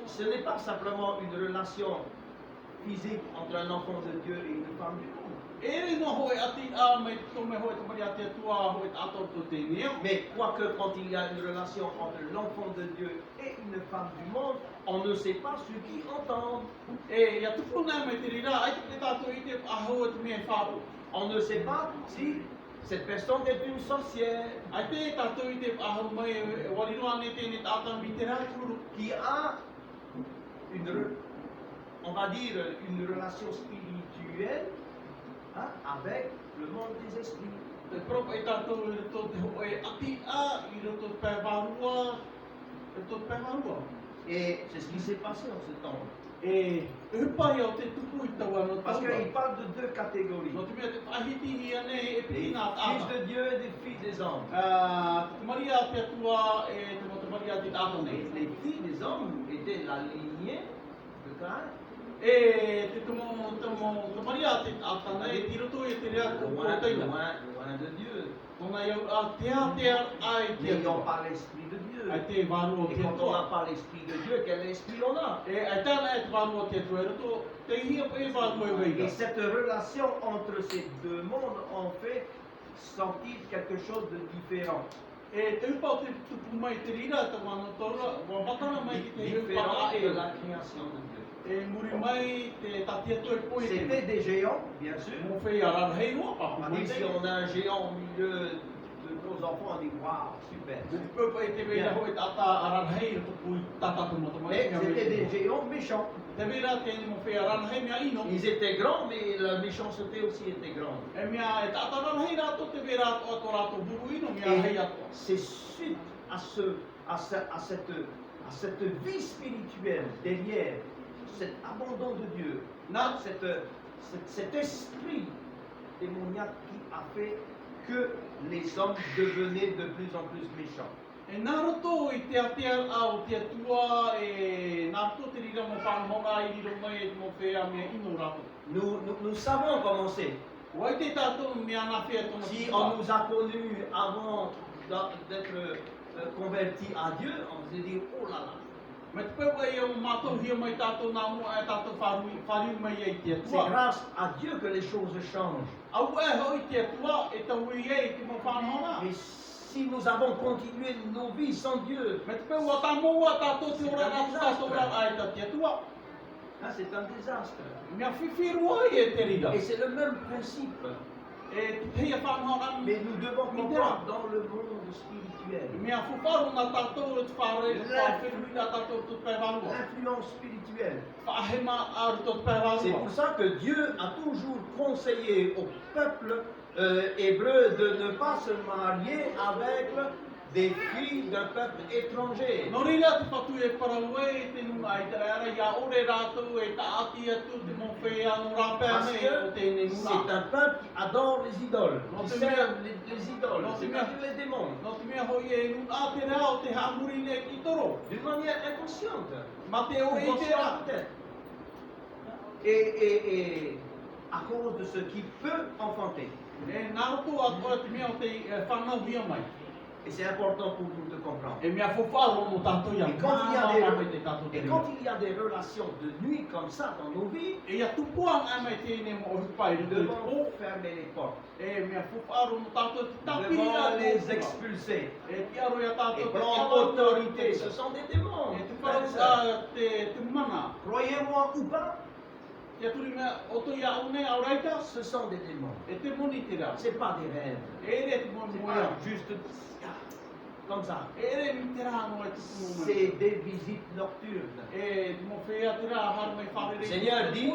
A: Ce n'est pas simplement une relation physique entre un enfant de Dieu et une femme du monde. Mais quoique quand il y a une relation entre l'enfant de Dieu et une femme du monde, on ne sait pas ce qui entendent. On ne sait pas si cette personne est une sorcière qui a on va dire, une relation spirituelle avec le monde des esprits. Et c'est ce qui s'est passé en ce temps. Parce qu'il parle de deux catégories. Des fils de Dieu et des filles des hommes. Et les filles des hommes étaient la lignée de Caïn. Loin de Dieu. N'ayant pas l'esprit de Dieu. Et quand on n'a pas l'esprit de Dieu, quel esprit on a? Et cette relation entre ces deux mondes en fait sortir quelque chose de différent. Différent de la création de Dieu. C'était des géants, bien sûr. On dit si on a un géant au milieu de nos enfants, on dit waouh, super. Mais c'était des géants méchants. Ils étaient grands, mais la méchanceté aussi était grande. Et c'est suite à cette vie spirituelle derrière cet abandon de Dieu, cet esprit démoniaque qui a fait que les hommes devenaient de plus en plus méchants. Nous savons comment c'est. Si on nous a connus avant d'être convertis à Dieu, on se dit oh là là. C'est grâce à Dieu que les choses changent. Mais si nous avons continué nos vies sans Dieu, c'est un désastre. Et c'est le même principe. Mais nous devons comprendre dans le monde spirituel l'influence spirituelle. C'est pour ça que Dieu a toujours conseillé au peuple hébreu de ne pas se marier avec des filles d'un peuple étranger. Parce que c'est un peuple qui adore les idoles, qui sert les idoles, c'est-à-dire les démons. D'une manière inconsciente. Peut-être. Et à cause de ce qui peut enfanter. Et c'est important pour vous de comprendre. Et quand il y a des relations de nuit comme ça dans nos vies, nous devons fermer les portes. Nous devons les expulser. Et prendre autorité. Ce sont des démons. Croyez-moi ou pas, ce sont des démons. Ce n'est pas des rêves. C'est pas juste comme ça.
B: E mi te rā no e tupu mo.
A: C'est des visites nocturnes.
B: E mo whea te rā haru mai whare
A: Le Seigneur dit,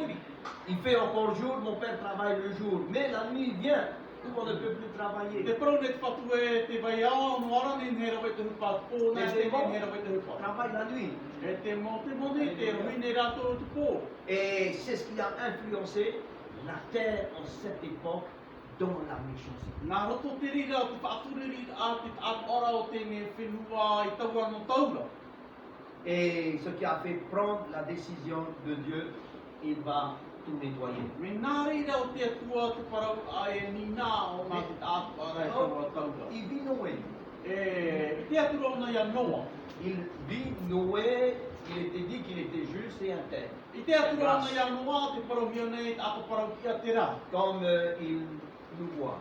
A: il fait encore jour, mon Père travaille le jour. Mais la nuit vient où on ne peut plus travailler.
B: Te prau ne te whatu e te vai ao, no ara ni nera wai te hupa, pōna
A: Les
B: te
A: démons
B: nera wai te hupa.
A: travaillent la nuit.
B: E te mone, te hui ne rātou te pō.
A: Et c'est ce qui a influencé la terre en cette époque dans la méchanceté.
B: Nā roto te rira, te whaaturiri a te ora o tēnei whenua i taua no taura.
A: Et ce qui a fait prendre la décision de Dieu, il va tout nettoyer.
B: Me nā rira o te atua te parau a e ni nā o nā te ora e taua taura.
A: Il vit Noé.
B: E te atura ona ia Noa.
A: Il vit Noé, il était dit qu'il était juste et intègre.
B: I te atura ona ia Noa, te parau hia nei, a te parau kia te rā.
A: Comme il nous voit.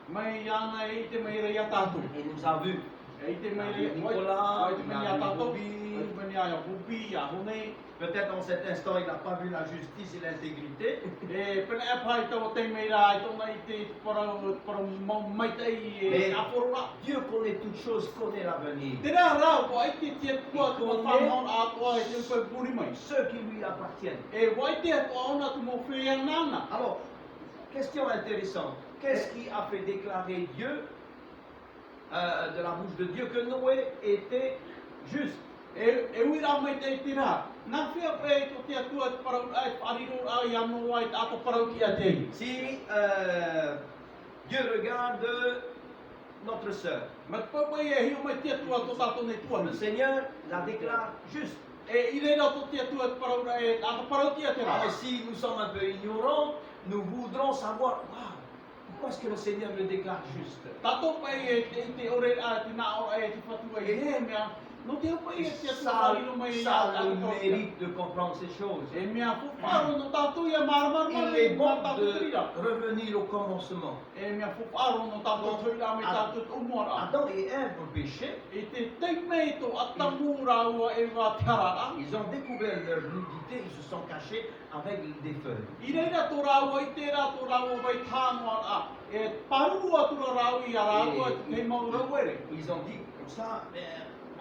B: Mai ana e te mai rei a tātou.
A: Il nous a vus.
B: E te mai rei
A: Nicolas,
B: ai te mai a tātou.
A: Bobby.
B: Ai te mai a Bubi, a Honei.
A: Peut-être en cet instant, il n'a pas vu la justice et l'intégrité.
B: E pena e pai tau te mai rā, i tōna i te parau maitei e aporora.
A: Dieu connaît toutes choses, connaît l'avenir.
B: Te rā rā, wai te tia kua te whawhangau a toa e te upai puri mai.
A: Ceux qui lui appartiennent.
B: E wai te atua ona te mo whea nana.
A: Alors, question intéressante. Qu'est-ce qui a fait déclarer Dieu, de la bouche de Dieu, que Noé était juste?
B: E ui rā mai te rā. Nā whia e to te atua te parau ai whariro a i anō ai ato parau ki a te.
A: Si Dieu regarde notre sœur,
B: Ma te pau mai e hiu mai te atua to tātou nei tua.
A: le Seigneur la déclare juste.
B: E i reira to te atua te parau e ato parau ki a te rā.
A: Alors si nous sommes un peu ignorants, nous voudrons savoir, waouh, pourquoi est-ce que le Seigneur me déclare juste?
B: Tātou pai e te ore a te nā ora e te whatua e he mea. No te upai e te atua
A: Ça,
B: whariro mai i
A: ça
B: ato
A: le
B: parau ki a.
A: mérite de comprendre ces choses.
B: E mea whuparo no tātou ia maramar
A: Il
B: mai
A: est bon
B: tātou
A: de
B: trira.
A: revenir au commencement.
B: E mea whuparo no tātou tuira me tātou umora.
A: Adam et Ève ont péché.
B: E te teimei tō atamura ua e wā te harara.
A: Ils ont découvert leur nudité, ils se sont cachés avec des feuilles.
B: I reira tō rāua i tērā tō rāua vai tānoa a. E parua tō rāua i a rāua te te mau rauere.
A: Ils ont dit comme ça,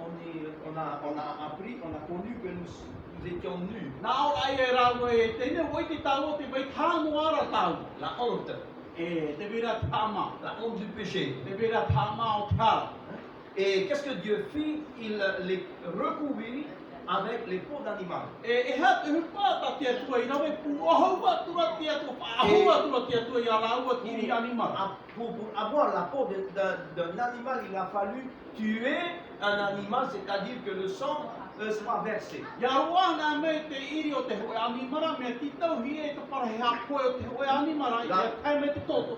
A: on a appris, on a connu que nous étions nus.
B: Nā ora ai e rāua e tēne wai te tāua te vai tānoa ara tāu.
A: La honte,
B: E te vera tāma.
A: la honte du péché.
B: Te vera tāma o te hara.
A: Et qu'est-ce que Dieu fit? Il les recouvrit avec les peaux d'animal.
B: E ha te hupa ta te atua i rawe pu ahua tura te atua. Ahua tura te atua i a rāua tiri anima.
A: Pour avoir la peau d'un animal, il a fallu tuer un animal, c'est-à-dire que le sang soit versé.
B: Ia roa nā me te iri o te hoe animara, mea titau hi e te parahe hakoe o te hoe animara, i e kai me te toto.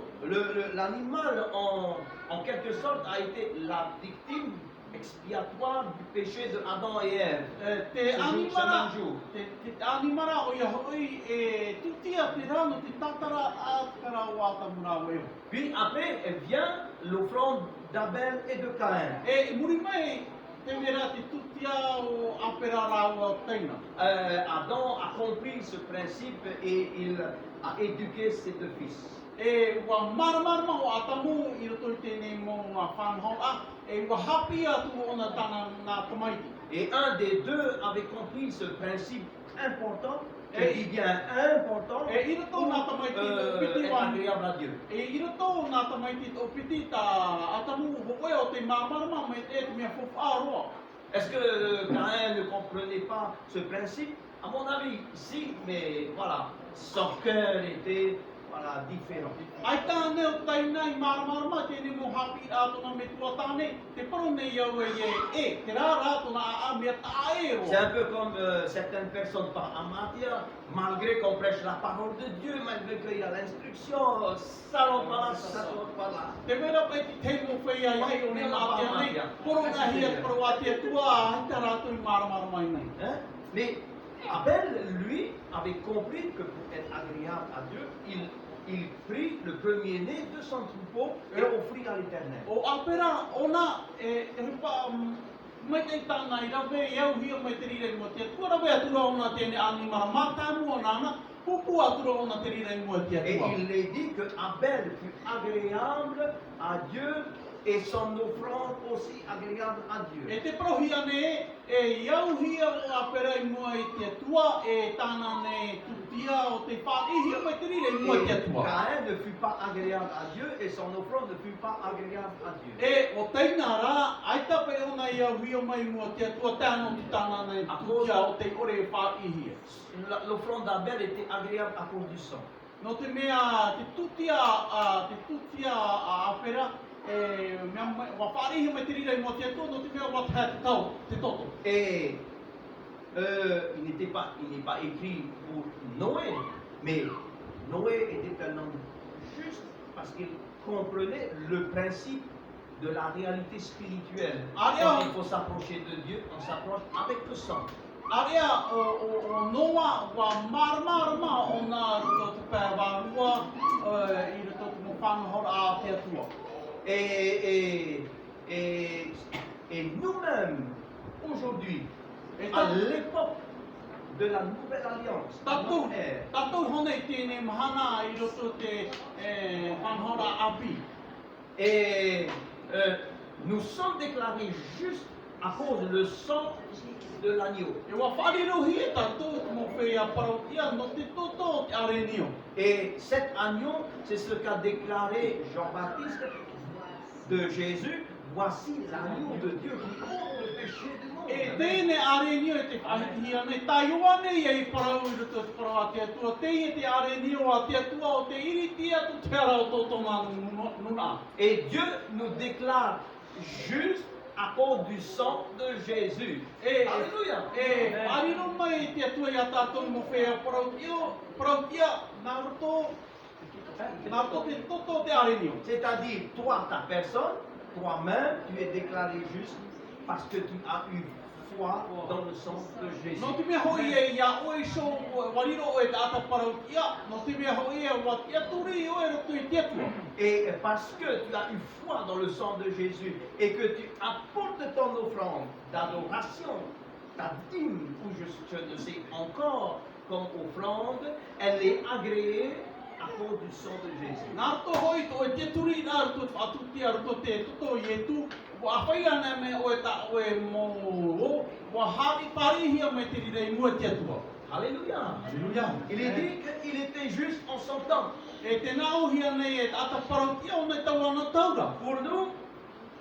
A: L'animal, en quelque sorte, a été la victime expiatoire du péché de Adam et Ève.
B: Te
A: Ce
B: animara,
A: même jour.
B: te animara o ia hoi e tutia te rano te tatara a kara o atamura o eo.
A: Puis après vient l'offrande d'Abel et de Caïn.
B: E muri mai te mera te tutia o apera rāua o teina.
A: Adam a compris ce principe et il a éduqué ses deux fils.
B: E ua maramarama o atamu i roto i tēnei mō ngā whanhau a, e ua hapi atu ona tāna ngā tamaiti.
A: Et un des deux avait compris ce principe important, je dis bien important,
B: E i roto ngā
A: pour
B: tamaiti o piti
A: être
B: wan.
A: agréable à Dieu.
B: E i roto ngā tamaiti o piti tā atamu hokoe o te maramarama me te mea whawharoa.
A: Est-ce que Caïn ne comprenait pas ce principe? À mon avis, si, mais voilà, son cœur était différent.
B: Ai tāne o taina i maramarama tēnei mō hapi rātona me tua tāne, te paro nei au te rā rātona a mea tā
A: C'est un peu comme certaines personnes par Amatia, malgré qu'on prêche la parole de Dieu, malgré qu'il y a l'instruction, salon par là, salon par là.
B: Te mera pai te teimo whea iai o ne mātia nei, poro ngā hia te paro a te atua, ai tā rātou i maramarama i nei.
A: Hein? Mais Abel, lui, avait compris que pour être agréable à Dieu, il prit le premier-né de son troupeau et offrit à l'Éternel.
B: O apera ona e rupa mai te tāna i rawe i au hia mai te rire mua te atua, rawe atura ona tēne anima mātāmu o nāna, pupu atura ona te rire mua te
A: Et
B: atua.
A: il est dit que Abel fut agréable à Dieu et son offrande aussi agréable à Dieu.
B: E te prohi ane, e iauhia o apera I mua I te atua, e tāna ne tutia o te whāihi o mai te rire I mua I te
A: Et
B: atua.
A: Caïn ne fut pas agréable à Dieu et son offrande ne fut pas agréable à Dieu.
B: E o teina rā, ai tape ona iauhia o mai mua te atua, tāna ki tāna ne tutia o te ore whāihi.
A: L'offrande d'Abel était agréable à cause du sang.
B: No te mea, te tutia a apera, wa whāihi mai te rire I mua te atua, no te mea wa te tau, te toto.
A: Et il n'est pas écrit pour Noé, mais Noé était un homme juste parce qu'il comprenait le principe de la réalité spirituelle. Quand il faut s'approcher de Dieu, on s'approche avec le sang.
B: Area o noa wa marama o nā ruto te pēr wārua I ruto te mo whanahora a te atua.
A: Et nous-mêmes, aujourd'hui, à l'époque de la nouvelle alliance,
B: Tātou hone tēnei mahana I roto te whanahora api.
A: et nous sommes déclarés justes à cause du sang de l'agneau.
B: E wa wharirohi e tātou te mo whea parautia no te toto te arenio.
A: Et cet agneau, c'est ce qu'a déclaré Jean-Baptiste de Jésus. Voici l'agneau de Dieu qui ôte le péché du monde.
B: E tēnei arenio e te whahihia nei taiwane I parau I roto te parau a te atua. Tei e te arenio a te atua o te iriti atu te ara o toto ngā nuna.
A: Et Dieu nous déclare juste à cause du sang de Jésus. Alléluia.
B: E arino mai te atua I a tātou mo whea parautia nā roto te toto te arenio.
A: C'est-à-dire, toi, ta personne, toi-même, tu es déclaré juste parce que tu as eu foi dans le sang de Jésus.
B: No te mea hoi e ia oe so wariro o e tāta parautia, no te mea hoi e wa te aturi o e roto I te atua.
A: Et parce que tu as eu foi dans le sang de Jésus et que tu apportes ton offrande d'adoration, ta dîme, ou je ne sais encore, comme offrande, elle est agréée à cause du sang de Jésus.
B: Nā roto hoi to e te turi nā roto atutia roto te toto I e tu, wa whai ana me o e ta o e mo wa hari parihia me te rire I mua te atua.
A: Alléluia.
B: Alléluia.
A: Il est dit qu'il était juste en son temps.
B: E te nāohia nei e ata parautia o nei tau ana taura.
A: Pour nous,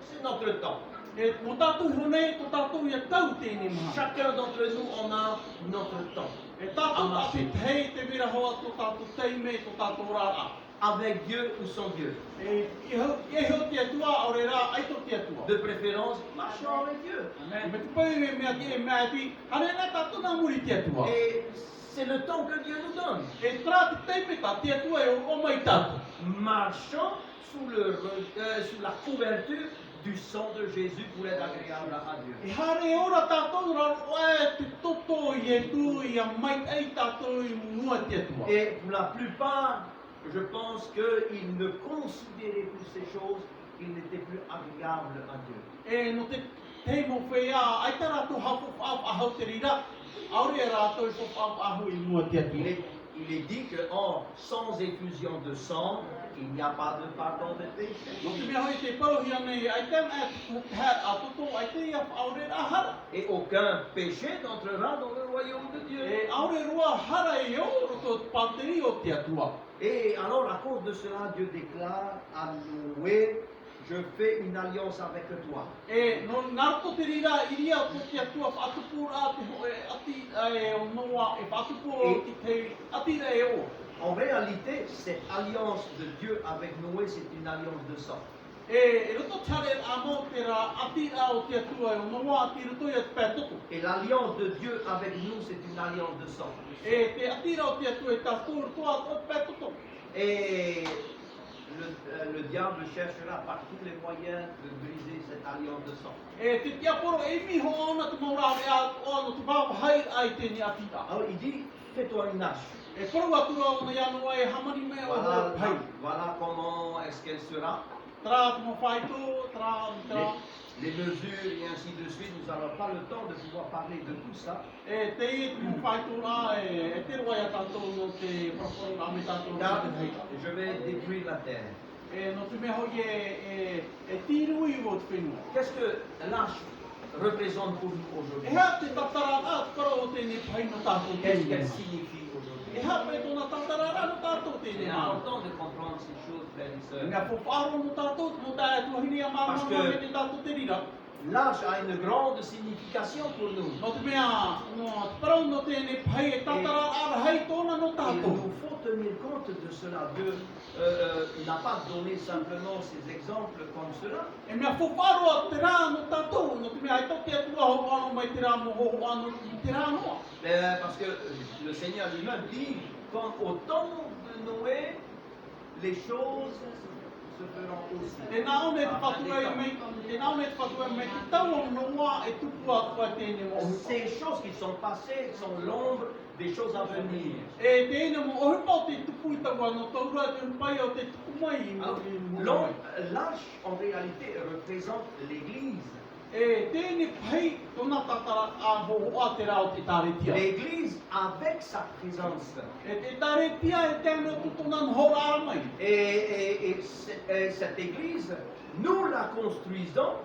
A: c'est notre temps.
B: E mo tātou honei, to tātou ia tau tēnei maha.
A: Chacun d'entre nous, on a notre temps.
B: E tātou api hei te mira hoa to tātou teime, to tātou rara.
A: Avec Dieu ou sans Dieu.
B: E heo te atua, ore rā, aito te atua.
A: De préférence, marchons avec Dieu.
B: Me te pai me mea te e mea pi, hane nā tātou nā muri te atua.
A: Et c'est le temps que Dieu nous donne.
B: E trā te teime tā te atua e o mai tātou.
A: Marchons sous la couverture du sang de Jésus pour être agréable à Dieu.
B: E hare ora tātou raro e te toto I e tu I a mai ei tātou I mua te atua.
A: Et pour la plupart, je pense qu'ils ne considéraient plus ces choses, ils n'étaient plus agréables à Dieu.
B: E no te teimo whea, ai tā rātou hapu ahau te rira, aure rātou I whapau ahu I mua te atua.
A: Il est dit que sans effusion de sang, il n'y a pas de pardon de péché.
B: No te mea hoi te parohia nei, ai tēm e a toto, ai te ia aure rā hara.
A: Et aucun péché n'entrera dans le royaume de Dieu.
B: E aure rua hara E o roto pāteri o te atua.
A: Et alors, à cause de cela, Dieu déclare à Noé, je fais une alliance avec toi.
B: E no nārto te rira iria o te atua whaatupu rā te ho e ati e o noa e whaatupu o ki te atira e o.
A: En réalité, cette alliance de Dieu avec Noé, c'est une alliance de sang.
B: E roto tare amo te rā atira o te atua e o noa ati roto ia te pē toto.
A: Et l'alliance de Dieu avec nous, c'est une alliance de sang.
B: E te atira o te atua e tātou rotoa o pē toto.
A: Et le diable cherchera par tous les moyens de briser cette alliance de sang.
B: E te tiaporo e miho ona te maura e a o no te whai ai te ni atira.
A: Alors il dit, fais-toi une hache.
B: E poru atura o na ianua e hamani mea o
A: Voilà,
B: pai.
A: voilà comment est-ce qu'elle sera.
B: Tra te mo whaito, tra.
A: Les mesures et ainsi de suite, nous n'avons pas le temps de pouvoir parler de tout ça.
B: E te i te mo whaito rā e te roa ia tātou no te whakaronga ame tātou
A: Car
B: no te hei.
A: je vais détruire la terre.
B: no te mea hoi tīrui o te whenua.
A: Qu'est-ce que l'âge représente pour nous
B: E
A: aujourd'hui?
B: hea te tatarara karo o tēnei pai no tātou
A: Qu'est-ce qu'elle
B: tēnei.
A: signifie aujourd'hui?
B: E hea pe tōna tatarara no tātou
A: C'est
B: tēnei mana.
A: important de comprendre ces choses, frères et sœurs.
B: Ngā whawharo no tātou, no tā e tuahini a
A: Parce
B: māma
A: que-
B: me te tātou te rira.
A: L'âge a une grande signification pour nous.
B: No te mea, no te parau no tēnei pai e tatarara hei tōna no
A: Il
B: tātou.
A: nous faut tenir compte de cela. Dieu n'a pas donné simplement ces exemples comme cela.
B: E mea whawharo a te rā no tātou, no te mea ai toki atua ho ano mai te rā mo ho ano i te rā noa.
A: Parce que le Seigneur lui-même dit, comme au temps de Noé, les choses se feront aussi.
B: E nā one te
A: À la fin
B: whatua
A: des
B: e
A: temps.
B: mei, e nā one te whatua e mei, te tau o noa e tupu atua tēnei mo ohupa.
A: Ces choses qui sont passées sont l'ombre des choses à venir.
B: E tēnei mo ohupa o te tupu i taua no taura te upai o te tupu mai i mo
A: Alors,
B: i mo
A: l'ombre,
B: mai.
A: l'âge en réalité représente l'Église.
B: E tēnei pai tōna tatara a ho a te rā o te tāretia.
A: L'Église avec sa présence.
B: E te tāretia e tēnei tu tōna nhora mai.
A: Et cette Église, nous la construisons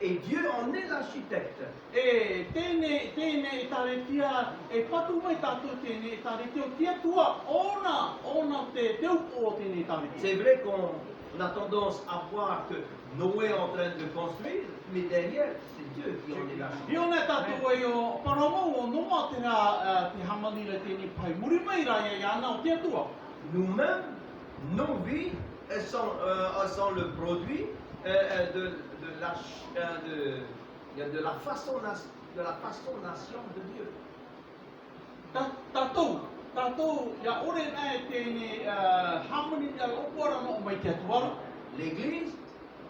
A: et Dieu en est l'architecte.
B: E tēnei tāretia e patu mai tātou tēnei tāretia o tia tua ona te upo o tēnei tāretia.
A: C'est vrai qu'on a tendance à voir que Noé est en train de construire, mais derrière, c'est Dieu qui en est l'architecte.
B: I ona tātou e o paramau o noa te rā te hamanira tēnei pai. Muri mai rā ia ana o tia tua.
A: Nous-mêmes, nos vies sont le produit de la façonnation de Dieu.
B: Tātou, ia ore nā e tēnei hamanira o pora no o mai tia tuara.
A: L'Église,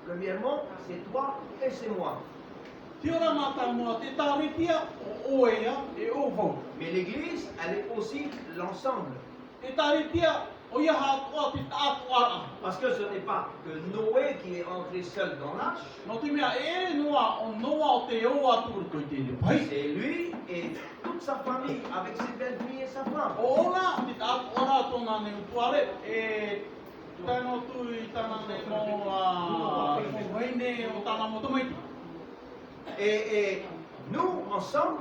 A: premièrement, c'est toi et c'est moi.
B: Te ora mata mua te tāretia o oea e o vau.
A: Mais l'Église, elle est aussi l'ensemble.
B: Te tāretia o ia hātua te tātuara.
A: Parce que ce n'est pas que Noé qui est entré seul dans l'arche,
B: No te mea e noa o noa o te o atu ko i tēnei pai.
A: c'est lui et toute sa famille, avec ses belles filles et sa femme.
B: O ona te tātuara tōna ne utuare e tēnō tui tāna ne mo whaine o tāna mo tomaiti.
A: Et nous, ensemble,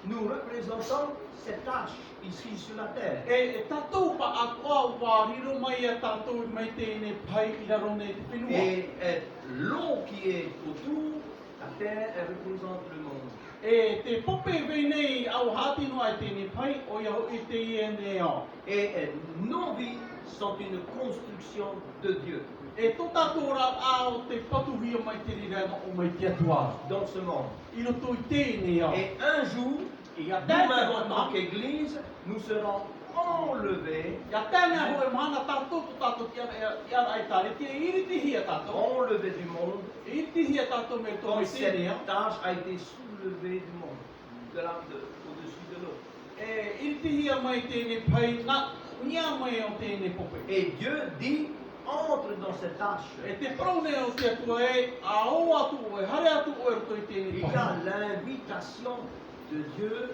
A: nous représentons cette tâche ici sur la terre.
B: E tātou pa atua wā riro mai a tātou mai tēnei pai i raro nei te whenua.
A: Et l'eau qui est autour, la terre, elle représente le monde.
B: E te pope veinei au hāti noa e tēnei pai o ia hoi te ie nei au.
A: Et nos vies sont une construction de Dieu
B: E tō tātou rā ao te patuhia mai te rira o mai te atua.
A: dans ce monde.
B: I roto i tēnei au.
A: Et un jour,
B: I a
A: nous-mêmes
B: tēnei
A: en tant qu'Église, nous serons enlevés,
B: Ia tēnei hoi mana tātou tō tātou ki ara ai tāre. Te iri te hia tātou.
A: enlevés du monde,
B: Iri te hia tātou me tō
A: comme
B: mai
A: cette
B: tēnei au.
A: tâche a été soulevée du monde, au-dessus de l'eau.
B: E iri te hia mai tēnei pai na nia mai o tēnei pope.
A: Et Dieu dit, entre dans cette tâche.
B: E te prone o te atua e a o atu o e hare atu o e roto i tēnei
A: Il y a
B: pai.
A: l'invitation de Dieu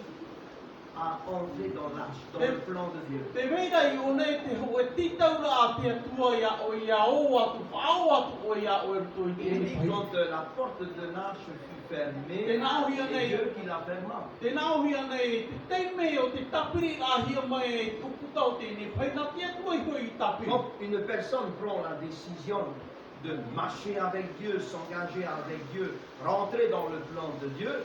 A: à entrer dans l'arche, dans le plan de Dieu.
B: Te meira i o nei te ho e titaura a te atua ia o ia o atu, whao atu o ia o e roto i
A: Il
B: tēnei
A: dit
B: pai.
A: quand la porte de l'arche fut fermée,
B: Te nāhia
A: c'est
B: nei.
A: Dieu qui la ferma.
B: Te nauhia nei, te teime o te tapiri a hia mai e tuputa o tēnei pai, nā te atua i hoi i tapiri.
A: Quand une personne prend la décision de marcher avec Dieu, s'engager avec Dieu, rentrer dans le plan de Dieu,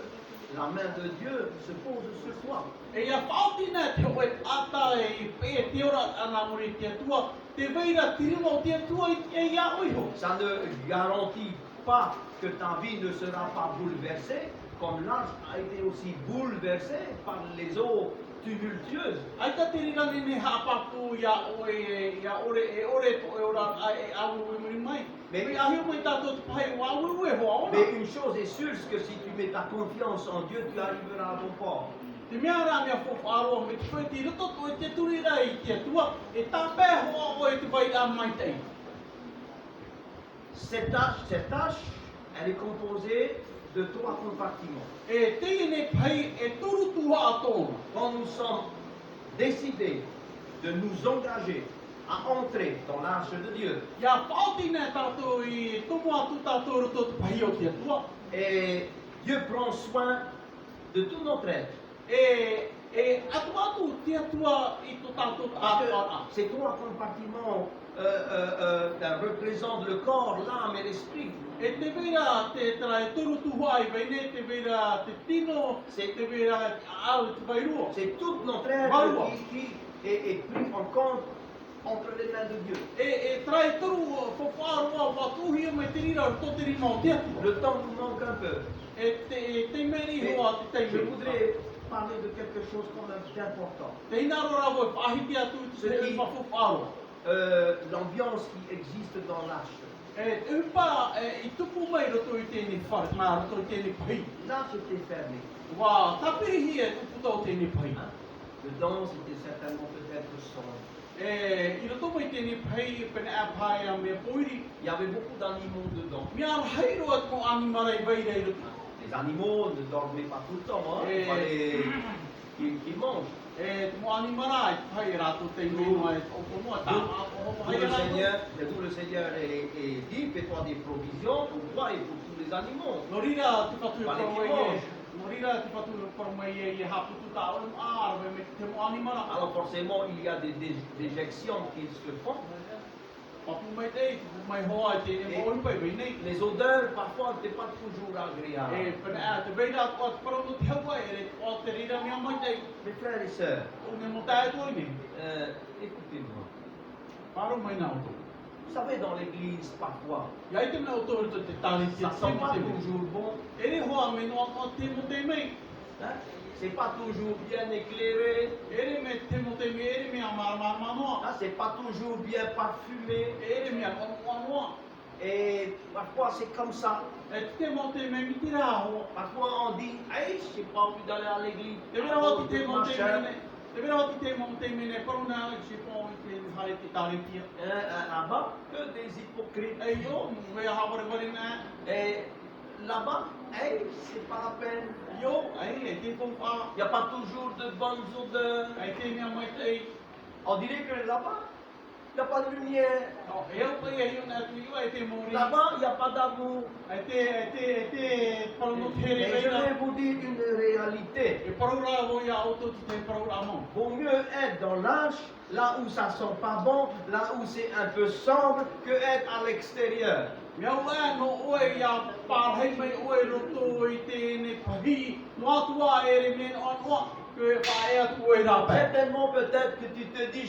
A: la main de Dieu se pose sur toi.
B: E ia whaotina te hoe ata e te ora ana mori te atua, te veira tirima o te atua i ia oiho.
A: Ça ne garantit pas que ta vie ne sera pas bouleversée, comme l'arche a été aussi bouleversée par les eaux tumultueuses.
B: Ai ta te rira nene hapapu ia ore e ore to e ora e awu i muri mai.
A: Mais-
B: Me ahio mai tātou te pai o awu e hoa ona.
A: Mais une chose est sûre, c'est que si tu mets ta confiance en Dieu, tu arriveras à bon port.
B: Te mea rā mea whawharoa me te whai te rito to e te turi rai i te atua, e tā pē hoa o e te vai a mai tei.
A: Cette tâche, elle est composée de 3 compartiments.
B: E tēnei pai e turu tuha a tōna.
A: Quand nous sommes décidés de nous engager à entrer dans l'arche de Dieu.
B: Ia whaotina tātou i tumu atu tātou roto te pahi o te atua.
A: Et Dieu prend soin de tout notre être.
B: Atu te atua i tō tātou
A: Parce
B: tātou.
A: que ces trois compartiments représentent le corps, l'âme et l'esprit.
B: E te vera te trai toru tuhai veine, te vera te tino, te vera au te vairua.
A: C'est tout notre être
B: Varua.
A: qui est pris en compte entre les mains de Dieu.
B: E trai toru whawharua watuhia mai te rira o tō te rima o te atua.
A: Le temps nous manque un peu.
B: Te meri
A: Mais
B: hoa te
A: je
B: teimeri.
A: voudrais parler de quelque chose quand même d'important.
B: Te inaro rabo e whahiti atu te
A: Ce
B: te
A: qui-
B: whawharua.
A: L'ambiance qui existe dans l'arche.
B: E upa i tupu mai roto i tēnei whare, mā roto i tēnei pahi.
A: L'arche était fermée.
B: Wā, tapirihi e tupu tau tēnei pahi.
A: Dedans, c'était certainement peut-être sombre.
B: I roto mai tēnei pahi e pene a pai a mea poiri.
A: Il y avait beaucoup d'animaux dedans.
B: Mea hairo atu mo animara i veira i roto.
A: Les animaux ne dormaient pas tout le temps, hein. Il
B: Et-
A: fallait qu'ils mangent.
B: E mo animara i pai rato tēnei mai o konua tā.
A: D'où le Seigneur est dit, fais-toi des provisions pour toi et pour tous les animaux.
B: No rira te whatu
A: Vale
B: e
A: que
B: paromai e.
A: mange.
B: No rira te whatu e paromai e i haputu tā olam āra me te mo animara.
A: Alors forcément, il y a des déjections qui se font.
B: Papu mai tei, tupu mai hoa i tēnei mo pai veinei.
A: Les odeurs, parfois, n'étaient pas toujours
B: E
A: agréables.
B: pene a te veira atu atu paromo te haua e re o te rira mea mai tei.
A: Mes frères et sœurs,
B: O ne mo tae tōi ne.
A: écoutez-moi.
B: Paro mai nā oto.
A: Vous savez, dans l'église, parfois,
B: Ia i te mea oto rito te tāri te
A: ça ne sent pas
B: te me.
A: toujours bon.
B: E re hoa me noa o te mo te mei.
A: Hein? C'est pas toujours bien éclairé.
B: E re me te mo te me, e re mea mara manoa.
A: Hein? C'est pas toujours bien parfumé.
B: E re mea noa.
A: Et parfois, c'est comme ça.
B: E te mo te me miti rā hoa.
A: Parfois, on dit, hey, j'ai pas envie d'aller à l'église.
B: Te vera
A: à
B: o
A: cause
B: te
A: de
B: mo te
A: machin.
B: mene. Te vera o te mo te mene. Parona i se pō i te hare te tāri tia.
A: Là-bas, que des hypocrites.
B: E yo, mea haware ware nā.
A: Et là-bas, hey, c'est pas la peine.
B: Yo, e te whawha.
A: Il n'y a pas toujours de bonnes odeurs.
B: E te mea mai tei.
A: On dirait que là-bas, il n'y a pas de lumière.
B: E au pai e hiona atu iwa e te mori.
A: Là-bas, il n'y a pas d'amour.
B: Te parono te
A: Et
B: here
A: je
B: veira.
A: vais vous dire une réalité.
B: E paraura wo ia auto te paraura mo.
A: Vaut mieux être dans l'arche, là où ça sent pas bon, là où c'est un peu sombre, que être à l'extérieur.
B: Mea ua no oe ia pārhei mai oe roto i tēne pahi. No atua e re mena anua. Que e whae atu oe rāpai.
A: Certainement, peut-être que tu te dis,